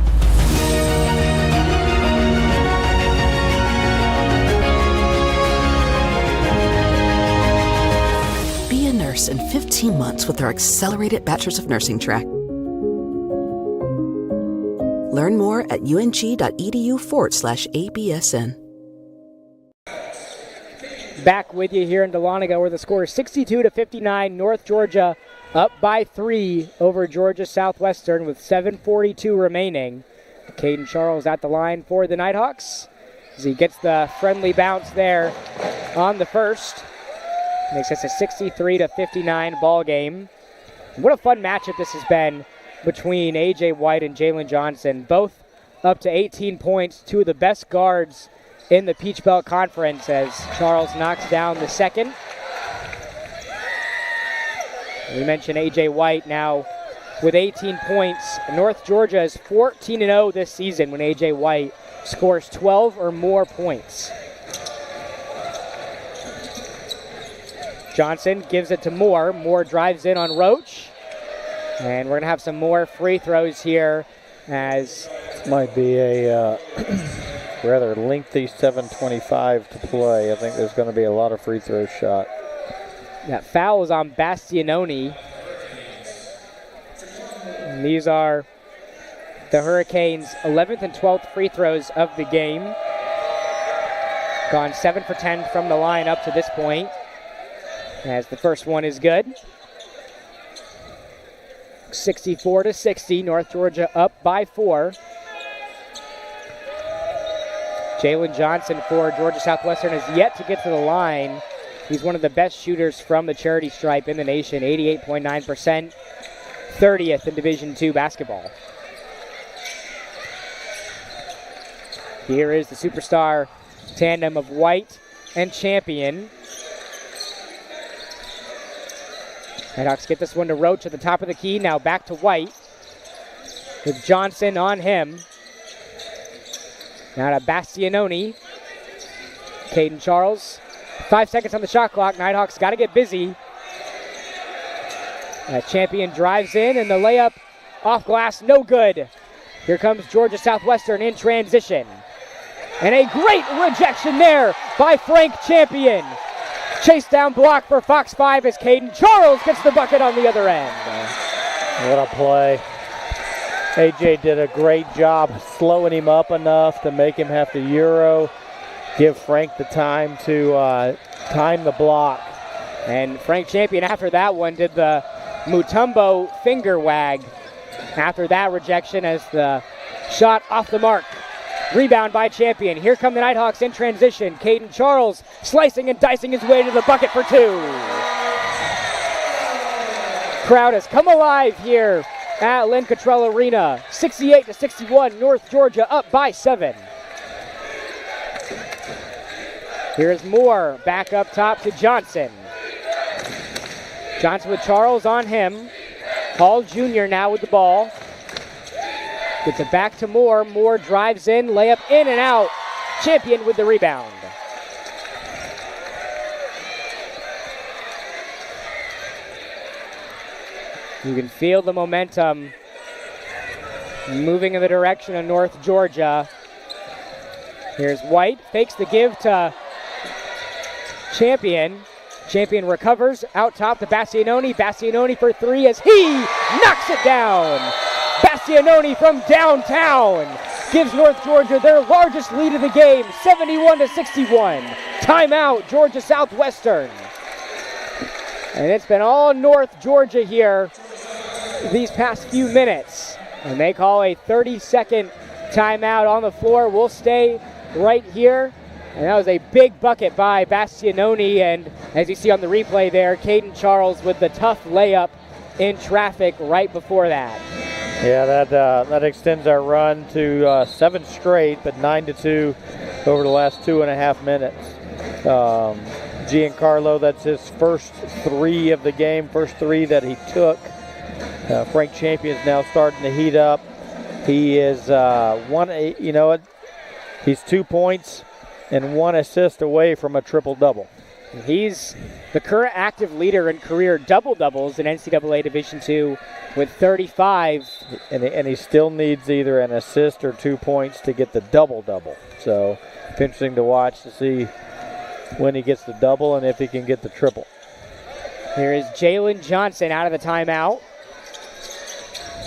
Be a nurse in 15 months with our accelerated Bachelor's of Nursing track. Learn more at ung.edu/ABSN. Back with you here in Dahlonega, where the score is 62-59. North Georgia up by 3 over Georgia Southwestern with 7:42 remaining. Caden Charles at the line for the Nighthawks as he gets the friendly bounce there on the first. Makes this a 63-59 ball game. What a fun matchup this has been between A.J. White and Jalen Johnson. Both up to 18 points, two of the best guards in the Peach Belt Conference as Charles knocks down the second. We mentioned A.J. White now with 18 points. North Georgia is 14-0 this season when A.J. White scores 12 or more points. Johnson gives it to Moore. Moore drives in on Roach. And we're going to have some more free throws here as might be a rather lengthy 7:25 to play. I think there's going to be a lot of free throws shot. That foul is on Bastianoni. And these are the Hurricanes' 11th and 12th free throws of the game. Gone 7 for 10 from the line up to this point, as the first one is good. 64-60, North Georgia up by 4. Jalen Johnson for Georgia Southwestern has yet to get to the line. He's one of the best shooters from the charity stripe in the nation, 88.9%, 30th in Division II basketball. Here is the superstar tandem of White and Champion. Nighthawks get this one to Roach at the top of the key. Now back to White with Johnson on him. Now to Bastianoni. Caden Charles. 5 seconds on the shot clock. Nighthawks got to get busy. Champion drives in, and the layup off glass, no good. Here comes Georgia Southwestern in transition. And a great rejection there by Frank Champion. Chase down block for Fox 5 as Caden Charles gets the bucket on the other end. What a play. AJ did a great job slowing him up enough to make him have to Euro, give Frank the time to time the block. And Frank Champion after that one did the Mutombo finger wag after that rejection as the shot off the mark. Rebound by Champion. Here come the Nighthawks in transition. Caden Charles slicing and dicing his way to the bucket for 2. Crowd has come alive here at Lynn Cottrell Arena. 68-61, North Georgia up by 7. Here's Moore back up top to Johnson. Johnson with Charles on him. Hall Jr. now with the ball. Gets it back to Moore. Moore drives in, layup in and out. Champion with the rebound. You can feel the momentum moving in the direction of North Georgia. Here's White, fakes the give to Champion. Champion recovers out top to Bastianoni. Bastianoni for 3 as he knocks it down. Bastianoni from downtown gives North Georgia their largest lead of the game, 71-61. Timeout, Georgia Southwestern. And it's been all North Georgia here these past few minutes. And they call a 30-second timeout on the floor. We'll stay right here. And that was a big bucket by Bastianoni. And as you see on the replay there, Caden Charles with the tough layup in traffic right before that. Yeah, that extends our run to 7 straight, but 9-2 over the last 2.5 minutes. Giancarlo, that's his first 3 of the game, first 3 that he took. Frank Champion's now starting to heat up. He is he's 2 points and 1 assist away from a triple-double. He's the current active leader in career double-doubles in NCAA Division II with 35. And he still needs either an assist or 2 points to get the double-double. So it's interesting to watch to see when he gets the double and if he can get the triple. Here is Jalen Johnson out of the timeout.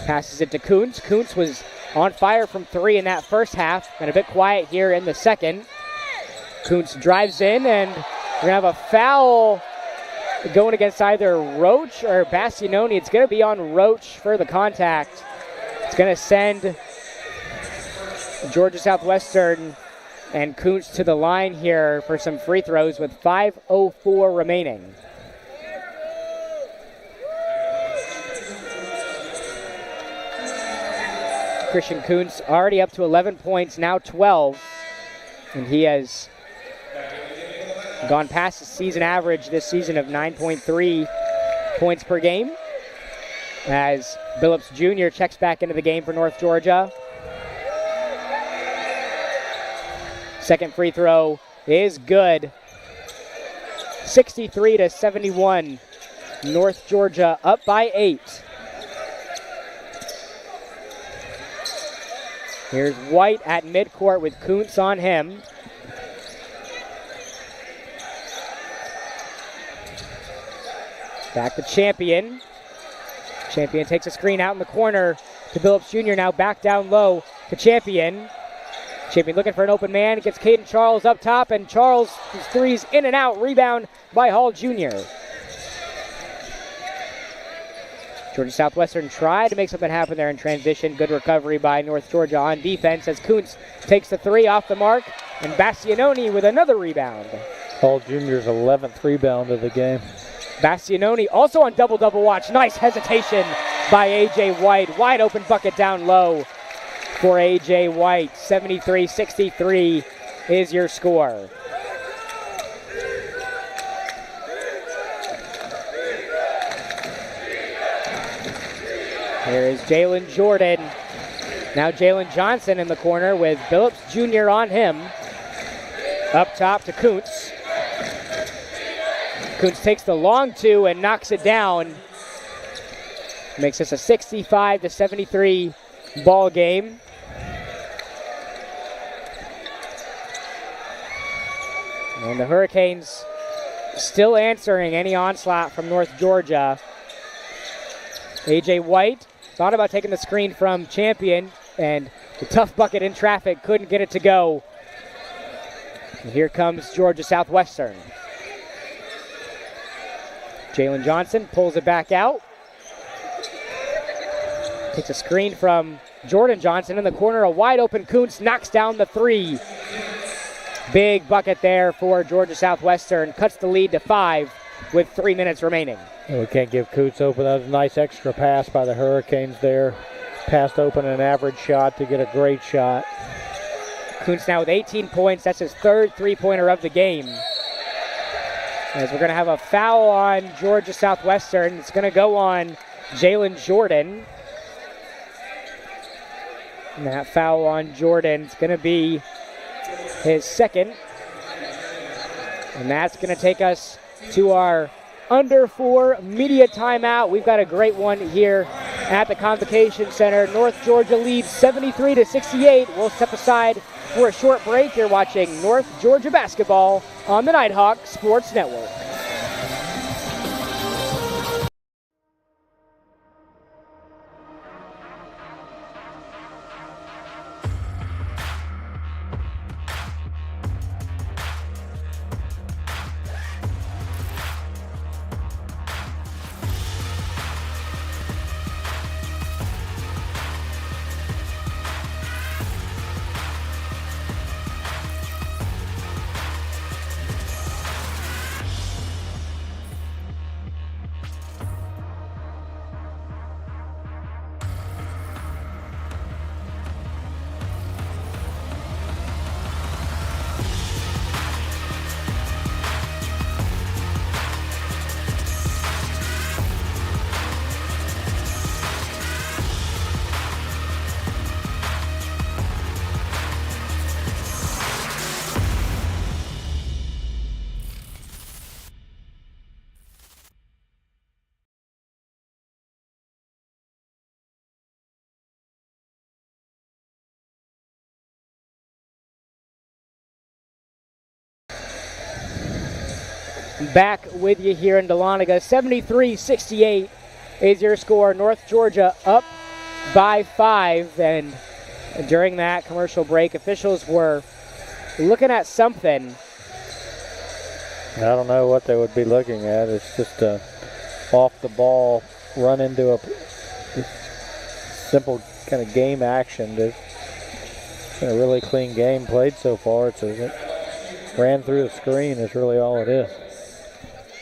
Passes it to Kuntz. Kuntz was on fire from 3 in that first half and a bit quiet here in the second. Kuntz drives in, and we're going to have a foul going against either Roach or Bastianoni. It's going to be on Roach for the contact. It's going to send Georgia Southwestern and Kuntz to the line here for some free throws with 5:04 remaining. Christian Kuntz already up to 11 points, now 12. And he has gone past the season average this season of 9.3 points per game. As Billups Jr. checks back into the game for North Georgia. Second free throw is good. 63-71. North Georgia up by 8. Here's White at midcourt with Kuntz on him. Back to Champion. Champion takes a screen out in the corner to Billups Jr. Now back down low to Champion. Champion looking for an open man. Gets Caden Charles up top, and Charles' threes in and out. Rebound by Hall Jr. Georgia Southwestern tried to make something happen there in transition. Good recovery by North Georgia on defense as Kuntz takes the 3 off the mark, and Bastianoni with another rebound. Hall Jr.'s 11th rebound of the game. Bastianoni also on double-double watch. Nice hesitation by A.J. White. Wide open bucket down low for A.J. White. 73-63 is your score. Here is Jalen Jordan. Now Jalen Johnson in the corner with Billups Jr. on him. Up top to Kuntz. Kuntz takes the long 2 and knocks it down. Makes this a 65-73 ball game. And the Hurricanes still answering any onslaught from North Georgia. A.J. White thought about taking the screen from Champion, and the tough bucket in traffic couldn't get it to go. And here comes Georgia Southwestern. Jalen Johnson pulls it back out. Takes a screen from Jordan Johnson in the corner, a wide open Kuntz knocks down the three. Big bucket there for Georgia Southwestern, cuts the lead to 5 with 3 minutes remaining. We can't give Kuntz open. That was a nice extra pass by the Hurricanes there. Passed open an average shot to get a great shot. Kuntz now with 18 points. That's his third three-pointer of the game. As we're going to have a foul on Georgia Southwestern. It's going to go on Jalen Jordan. And that foul on Jordan is going to be his second. And that's going to take us to our under 4 media timeout. We've got a great one here at the Convocation Center. North Georgia leads 73-68. We'll step aside for a short break. You're watching North Georgia basketball on the Nighthawk Sports Network. Back with you here in Dahlonega. 73-68 is your score. North Georgia up by 5. And during that commercial break, officials were looking at something. I don't know what they would be looking at. It's just a off the ball run into a simple kind of game action. It's been a really clean game played so far. It ran through the screen is really all it is.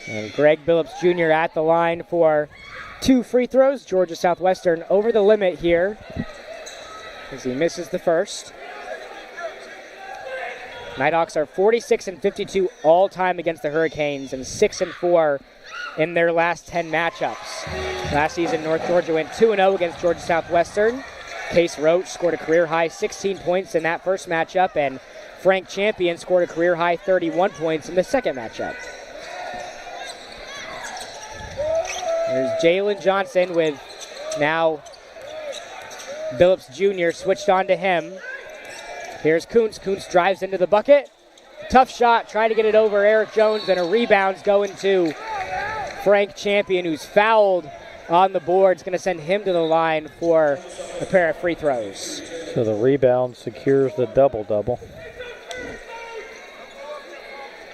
And Greg Billups Jr. at the line for 2 free throws. Georgia Southwestern over the limit here as he misses the first. Nighthawks are 46-52 all time against the Hurricanes and 6-4 in their last 10 matchups. Last season, North Georgia went 2-0 against Georgia Southwestern. Case Roach scored a career-high 16 points in that first matchup, and Frank Champion scored a career-high 31 points in the second matchup. There's Jalen Johnson with now Billups Jr. switched on to him. Here's Kuntz. Kuntz drives into the bucket. Tough shot, trying to get it over Eric Jones, and a rebound's going to Frank Champion, who's fouled on the board. It's going to send him to the line for a pair of free throws. So the rebound secures the double-double.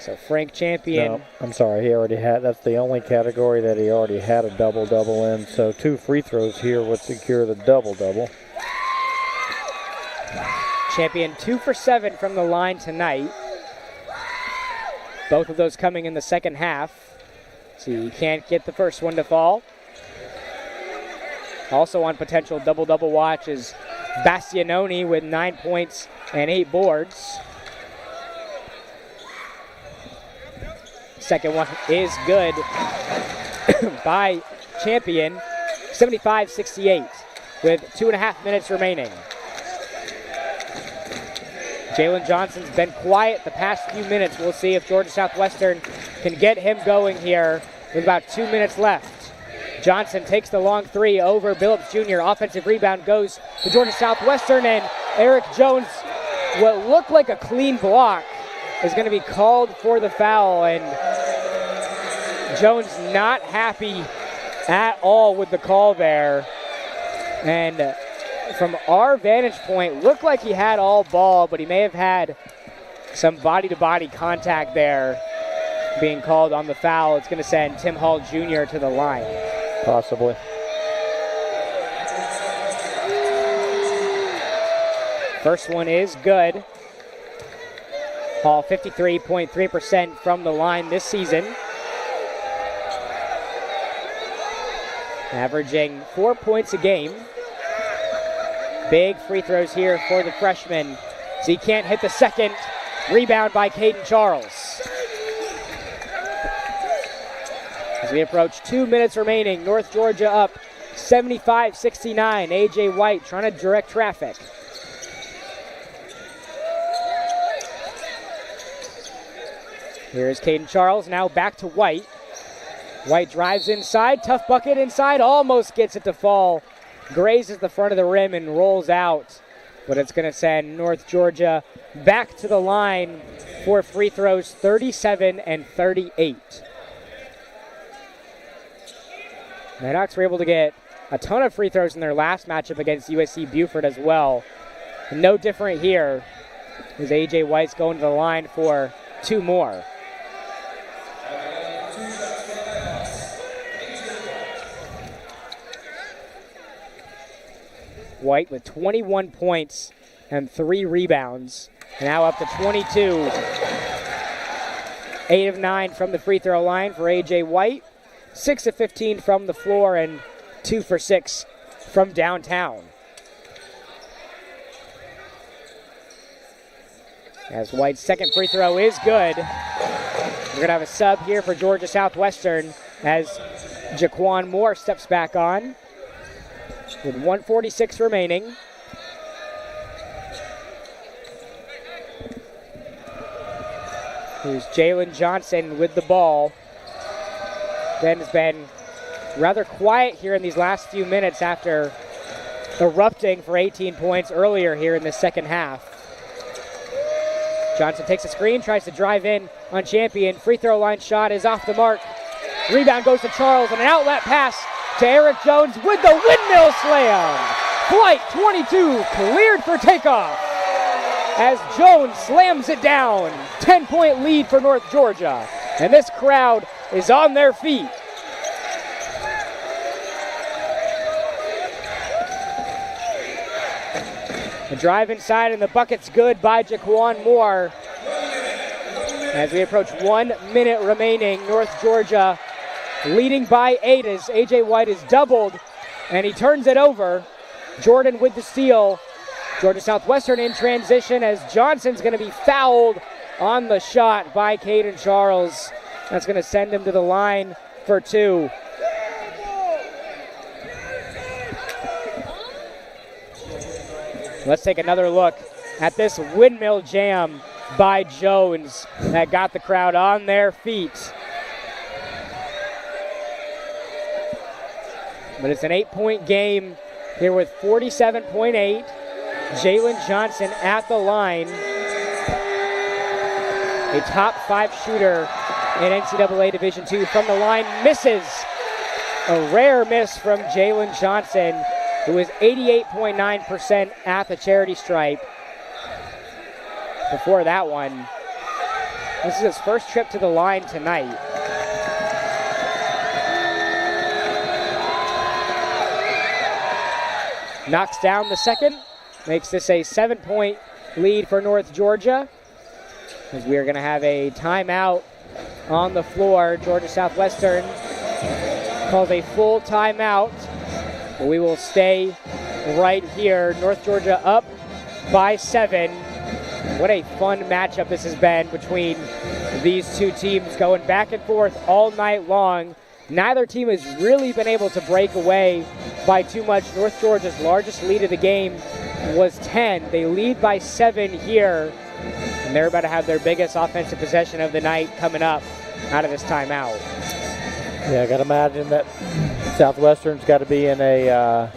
So Frank Champion. No, I'm sorry, he already had, that's the only category that he already had a double-double in. So 2 free throws here would secure the double-double. Champion 2 for 7 from the line tonight. Both of those coming in the second half. So he can't get the first one to fall. Also on potential double-double watch is Bastianoni with 9 points and 8 boards. Second one is good by Champion. 75-68 with 2.5 minutes remaining. Jalen Johnson's been quiet the past few minutes. We'll see if Georgia Southwestern can get him going here with about 2 minutes left. Johnson takes the long three over Billups Jr. Offensive rebound goes to Georgia Southwestern, and Eric Jones, what looked like a clean block, is going to be called for the foul, and Jones not happy at all with the call there. And from our vantage point, looked like he had all ball, but he may have had some body-to-body contact there being called on the foul. It's going to send Tim Hall Jr. to the line. Possibly. First one is good. Hall 53.3% from the line this season. Averaging 4 points a game. Big free throws here for the freshman. So he can't hit the second. Rebound by Caden Charles. As we approach 2 minutes remaining, North Georgia up 75-69. A.J. White trying to direct traffic. Here's Caden Charles, now back to White. White drives inside, tough bucket inside, almost gets it to fall. Grazes the front of the rim and rolls out. But it's going to send North Georgia back to the line for free throws, 37 and 38. Nighthawks were able to get a ton of free throws in their last matchup against USC Buford as well. And no different here as A.J. White's going to the line for 2 more. White with 21 points and 3 rebounds. Now up to 22. 8 of 9 from the free throw line for A.J. White. 6 of 15 from the floor and 2 for 6 from downtown. As White's second free throw is good. We're going to have a sub here for Georgia Southwestern as Jaquan Moore steps back on with 1:46 remaining. Here's Jalen Johnson with the ball. Ben has been rather quiet here in these last few minutes after erupting for 18 points earlier here in the second half. Johnson takes a screen, tries to drive in on Champion. Free throw line shot is off the mark. Rebound goes to Charles and an outlet pass to Eric Jones with the windmill slam. Flight 22 cleared for takeoff as Jones slams it down. 10-point lead for North Georgia. And this crowd is on their feet. The drive inside and the bucket's good by Jaquan Moore. As we approach 1 minute remaining, North Georgia leading by 8 as A.J. White is doubled and he turns it over. Jordan with the steal. Georgia Southwestern in transition as Johnson's going to be fouled on the shot by Caden Charles. That's going to send him to the line for 2. Let's take another look at this windmill jam by Jones that got the crowd on their feet. But it's an 8-point game here with 47.8. Jalen Johnson at the line. A top 5 shooter in NCAA Division II from the line. Misses. A rare miss from Jalen Johnson, who is 88.9% at the charity stripe. Before that one, this is his first trip to the line tonight. Knocks down the second, makes this a 7-point lead for North Georgia. As we are going to have a timeout on the floor. Georgia Southwestern calls a full timeout. We will stay right here. North Georgia up by 7. What a fun matchup this has been between these two teams, going back and forth all night long. Neither team has really been able to break away by too much. North Georgia's largest lead of the game was 10. They lead by 7 here, and they're about to have their biggest offensive possession of the night coming up out of this timeout. Yeah, I got to imagine that Southwestern's got to be in a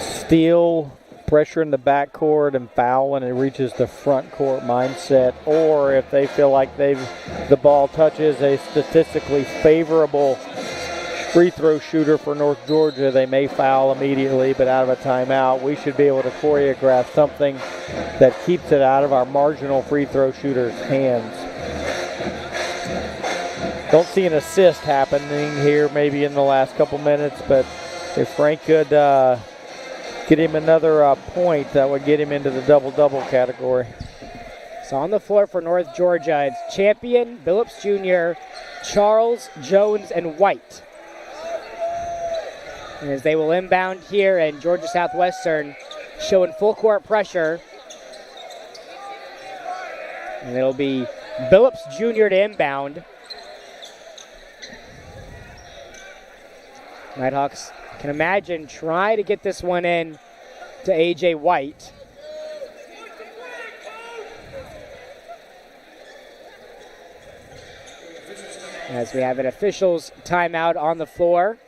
steal, pressure in the backcourt, and foul when it reaches the front court mindset. Or if they feel like the ball touches a statistically favorable free throw shooter for North Georgia, they may foul immediately, but out of a timeout, we should be able to choreograph something that keeps it out of our marginal free throw shooter's hands. Don't see an assist happening here maybe in the last couple minutes, but if Frank could get him another point, that would get him into the double-double category. So on the floor for North Georgia, it's Champion, Billups Jr., Charles, Jones, and White. And as they will inbound here, and Georgia Southwestern showing full court pressure. And it'll be Billups Jr. to inbound. Nighthawks can imagine try to get this one in to A.J. White. As we have an officials timeout on the floor.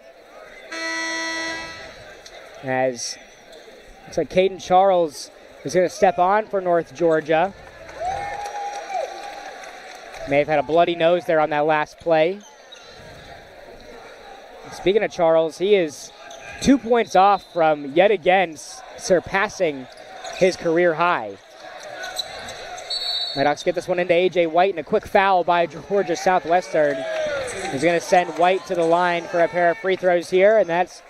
As looks like Caden Charles is going to step on for North Georgia. May have had a bloody nose there on that last play. Speaking of Charles, he is 2 points off from yet again surpassing his career high. Nighthawks get this one into A.J. White, and a quick foul by Georgia Southwestern. He's going to send White to the line for a pair of free throws here, and that's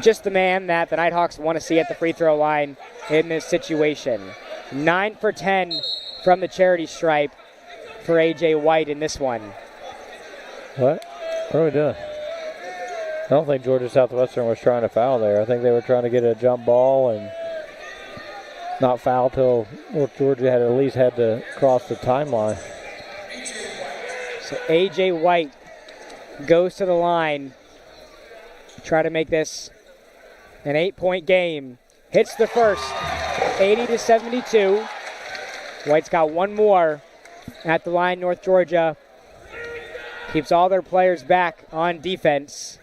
just the man that the Nighthawks want to see at the free throw line in this situation. 9 for 10 from the charity stripe for A.J. White in this one. What? What are we doing? I don't think Georgia Southwestern was trying to foul there. I think they were trying to get a jump ball and not foul till Georgia had at least had to cross the timeline. So A.J. White goes to the line, try to make this an 8-point game. Hits the first, 80-72. White's got one more at the line. North Georgia keeps all their players back on defense.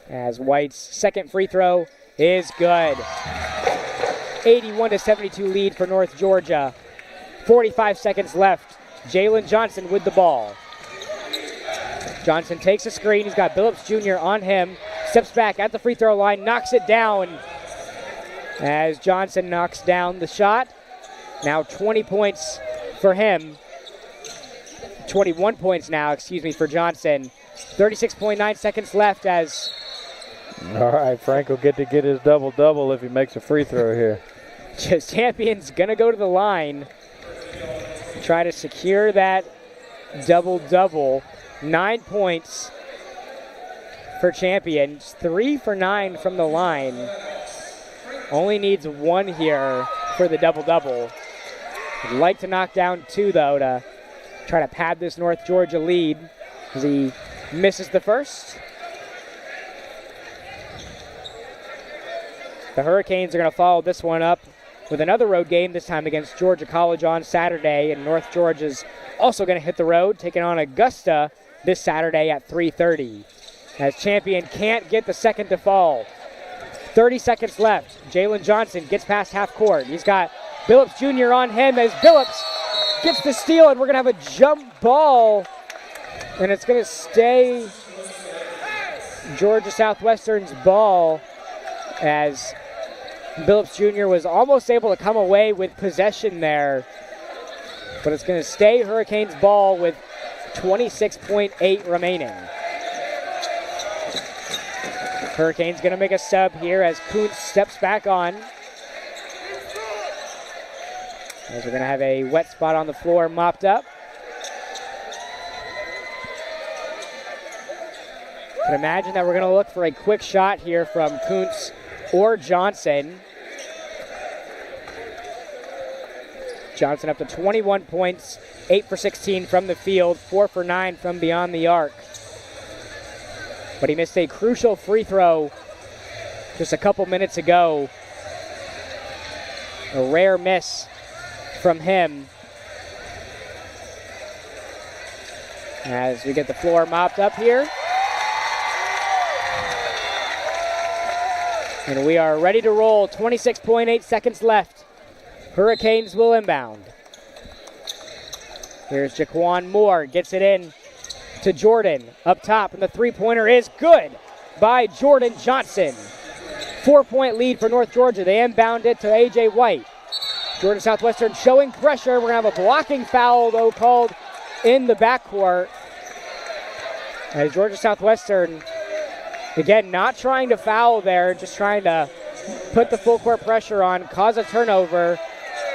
As White's second free throw is good. 81-72 lead for North Georgia. 45 seconds left. Jalen Johnson with the ball. Johnson takes a screen. He's got Billups Jr. on him. Steps back at the free throw line, knocks it down. As Johnson knocks down the shot. Now 20 points for him. 21 points now, for Johnson. 36.9 seconds left as... All right, Frank will get his double-double if he makes a free throw here. Just Champion's going to go to the line. Try to secure that double-double. 9 points for Champions. 3 for 9 from the line. Only needs 1 here for the double-double. Would like to knock down 2, though, to try to pad this North Georgia lead as he misses the first. The Hurricanes are going to follow this one up with another road game, this time against Georgia College on Saturday. And North Georgia's also going to hit the road, taking on Augusta this Saturday at 3:30. As Champion can't get the second to fall. 30 seconds left. Jalen Johnson gets past half court. He's got Billups Jr. on him as Billups gets the steal, and we're going to have a jump ball. And it's going to stay Georgia Southwestern's ball as Billups Jr. was almost able to come away with possession there. But it's going to stay Hurricanes ball with 26.8 remaining. Hurricanes going to make a sub here as Kuntz steps back on. As we're going to have a wet spot on the floor mopped up. Can imagine that we're going to look for a quick shot here from Kuntz or Johnson. Johnson up to 21 points, 8 for 16 from the field, 4 for 9 from beyond the arc. But he missed a crucial free throw just a couple minutes ago. A rare miss from him. As we get the floor mopped up here. And we are ready to roll. 26.8 seconds left. Hurricanes will inbound. Here's Jaquan Moore. Gets it in to Jordan. Up top, and the three-pointer is good by Jordan Johnson. 4-point lead for North Georgia. They inbound it to A.J. White. Georgia Southwestern showing pressure. We're going to have a blocking foul, though, called in the backcourt. As Georgia Southwestern Again, not trying to foul there, just trying to put the full court pressure on, cause a turnover,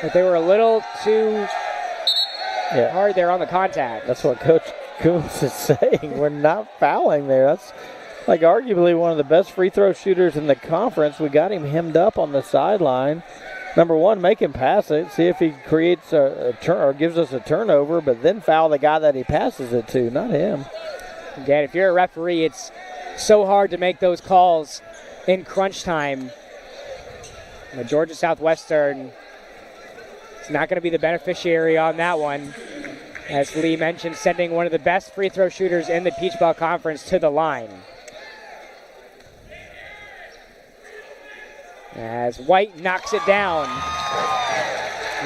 but they were a little too hard there on the contact. That's what Coach Coombs is saying. We're not fouling there. That's like arguably one of the best free throw shooters in the conference. We got him hemmed up on the sideline. Number one, make him pass it, see if he creates a turn or gives us a turnover, but then foul the guy that he passes it to, not him. Again, if you're a referee, it's so hard to make those calls in crunch time. But Georgia Southwestern is not going to be the beneficiary on that one. As Lee mentioned, sending one of the best free throw shooters in the Peach Belt Conference to the line. As White knocks it down.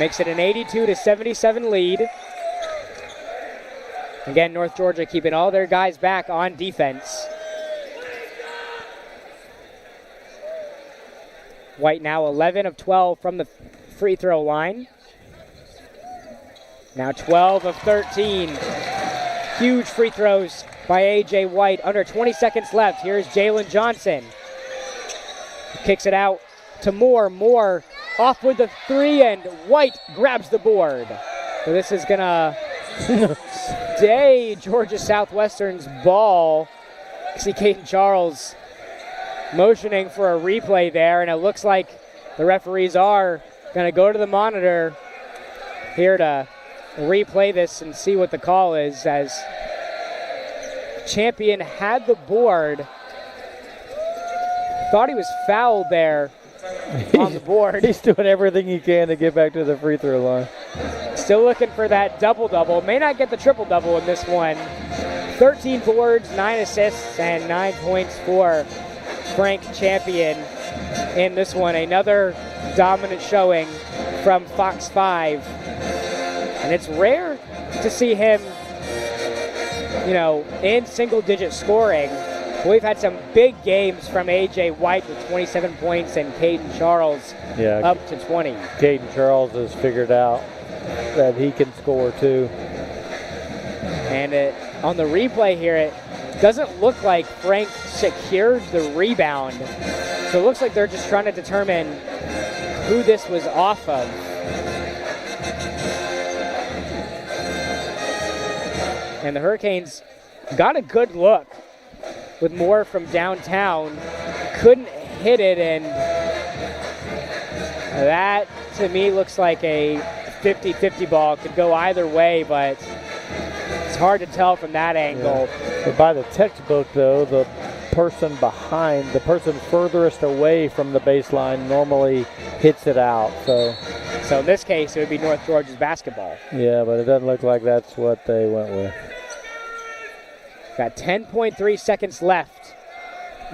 Makes it an 82-77 lead. Again, North Georgia keeping all their guys back on defense. White now 11 of 12 from the free throw line. Now 12 of 13. Huge free throws by A.J. White. Under 20 seconds left. Here's Jalen Johnson. Kicks it out to Moore. Moore off with the three, and White grabs the board. So this is going to stay Georgia Southwestern's ball. I see Caden Charles motioning for a replay there, and it looks like the referees are going to go to the monitor here to replay this and see what the call is, as Champion had the board. Thought he was fouled there on the board. He's doing everything he can to get back to the free throw line. Still looking for that double-double. May not get the triple-double in this one. 13 boards, 9 assists, and 9 points for Frank Champion in this one. Another dominant showing from Fox 5. And it's rare to see him, in single-digit scoring. We've had some big games from A.J. White with 27 points and Caden Charles up to 20. Caden Charles has figured out that he can score too. And on the replay here, it doesn't look like Frank secured the rebound. So it looks like they're just trying to determine who this was off of. And the Hurricanes got a good look with Moore from downtown. Couldn't hit it, and that to me looks like a 50-50 ball. Could go either way, but it's hard to tell from that angle. Yeah. But by the textbook, though, the person furthest away from the baseline normally hits it out. So in this case, it would be North Georgia's basketball. Yeah, but it doesn't look like that's what they went with. Got 10.3 seconds left.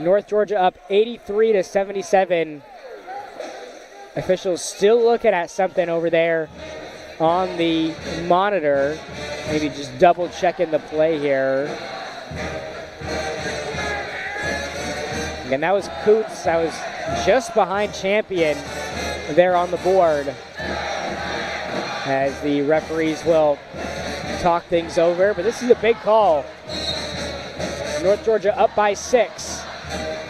North Georgia up 83-77. Officials still looking at something over there on the monitor. Maybe just double checking the play here. And that was Coots. That was just behind Champion there on the board, as the referees will talk things over. But this is a big call. North Georgia up by 6,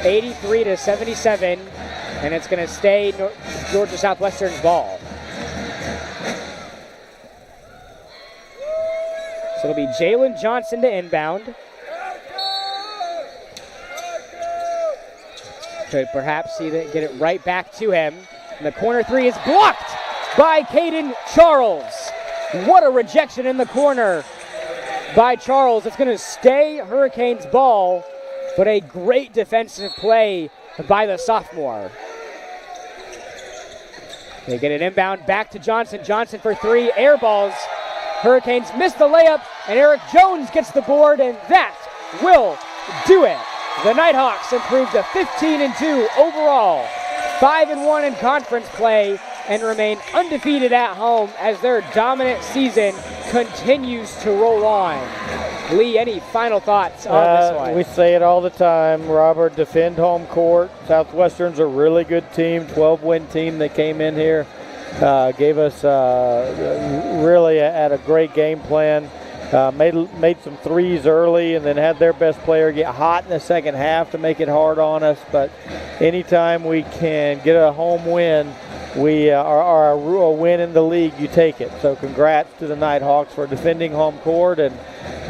83-77, and it's going to stay Georgia Southwestern's ball. So it'll be Jalen Johnson to inbound. Could perhaps get it right back to him. And the corner three is blocked by Caden Charles. What a rejection in the corner by Charles. It's going to stay Hurricanes ball, but a great defensive play by the sophomore. They get an inbound back to Johnson. Johnson for three, air balls. Hurricanes miss the layup, and Eric Jones gets the board, and that will do it. The Nighthawks improve to 15-2 overall, 5-1 in conference play, and remain undefeated at home as their dominant season continues to roll on. Lee, any final thoughts on this one? We say it all the time, Robert, defend home court. Southwestern's a really good team, 12-win team that came in here. Gave us really at a great game plan. Made some threes early and then had their best player get hot in the second half to make it hard on us. But anytime we can get a home win, we are a win in the league, you take it. So congrats to the Nighthawks for defending home court, and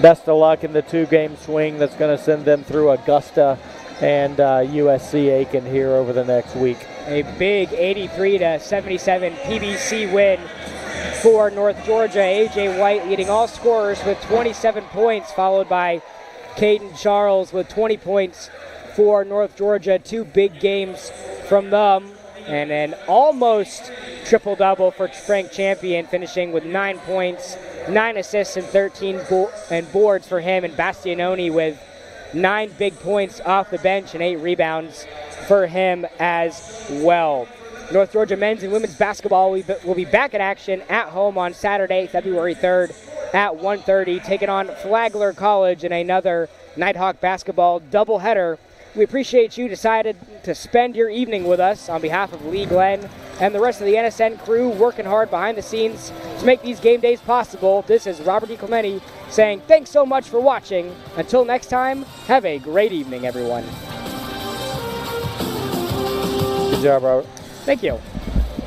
best of luck in the 2-game swing that's going to send them through Augusta and USC-Aiken here over the next week. A big 83-77 PBC win for North Georgia. A.J. White leading all scorers with 27 points, followed by Caden Charles with 20 points for North Georgia. 2 big games from them. And an almost triple-double for Frank Champion, finishing with 9 points, 9 assists, and 13 boards for him. And Bastianoni with 9 big points off the bench and 8 rebounds for him as well. North Georgia men's and women's basketball will be back in action at home on Saturday, February 3rd at 1:30, taking on Flagler College in another Nighthawk basketball doubleheader. We appreciate you decided to spend your evening with us on behalf of Lee Glenn and the rest of the NSN crew working hard behind the scenes to make these game days possible. This is Robert E. Clementi saying thanks so much for watching. Until next time, have a great evening, everyone. Good job, Robert. Thank you.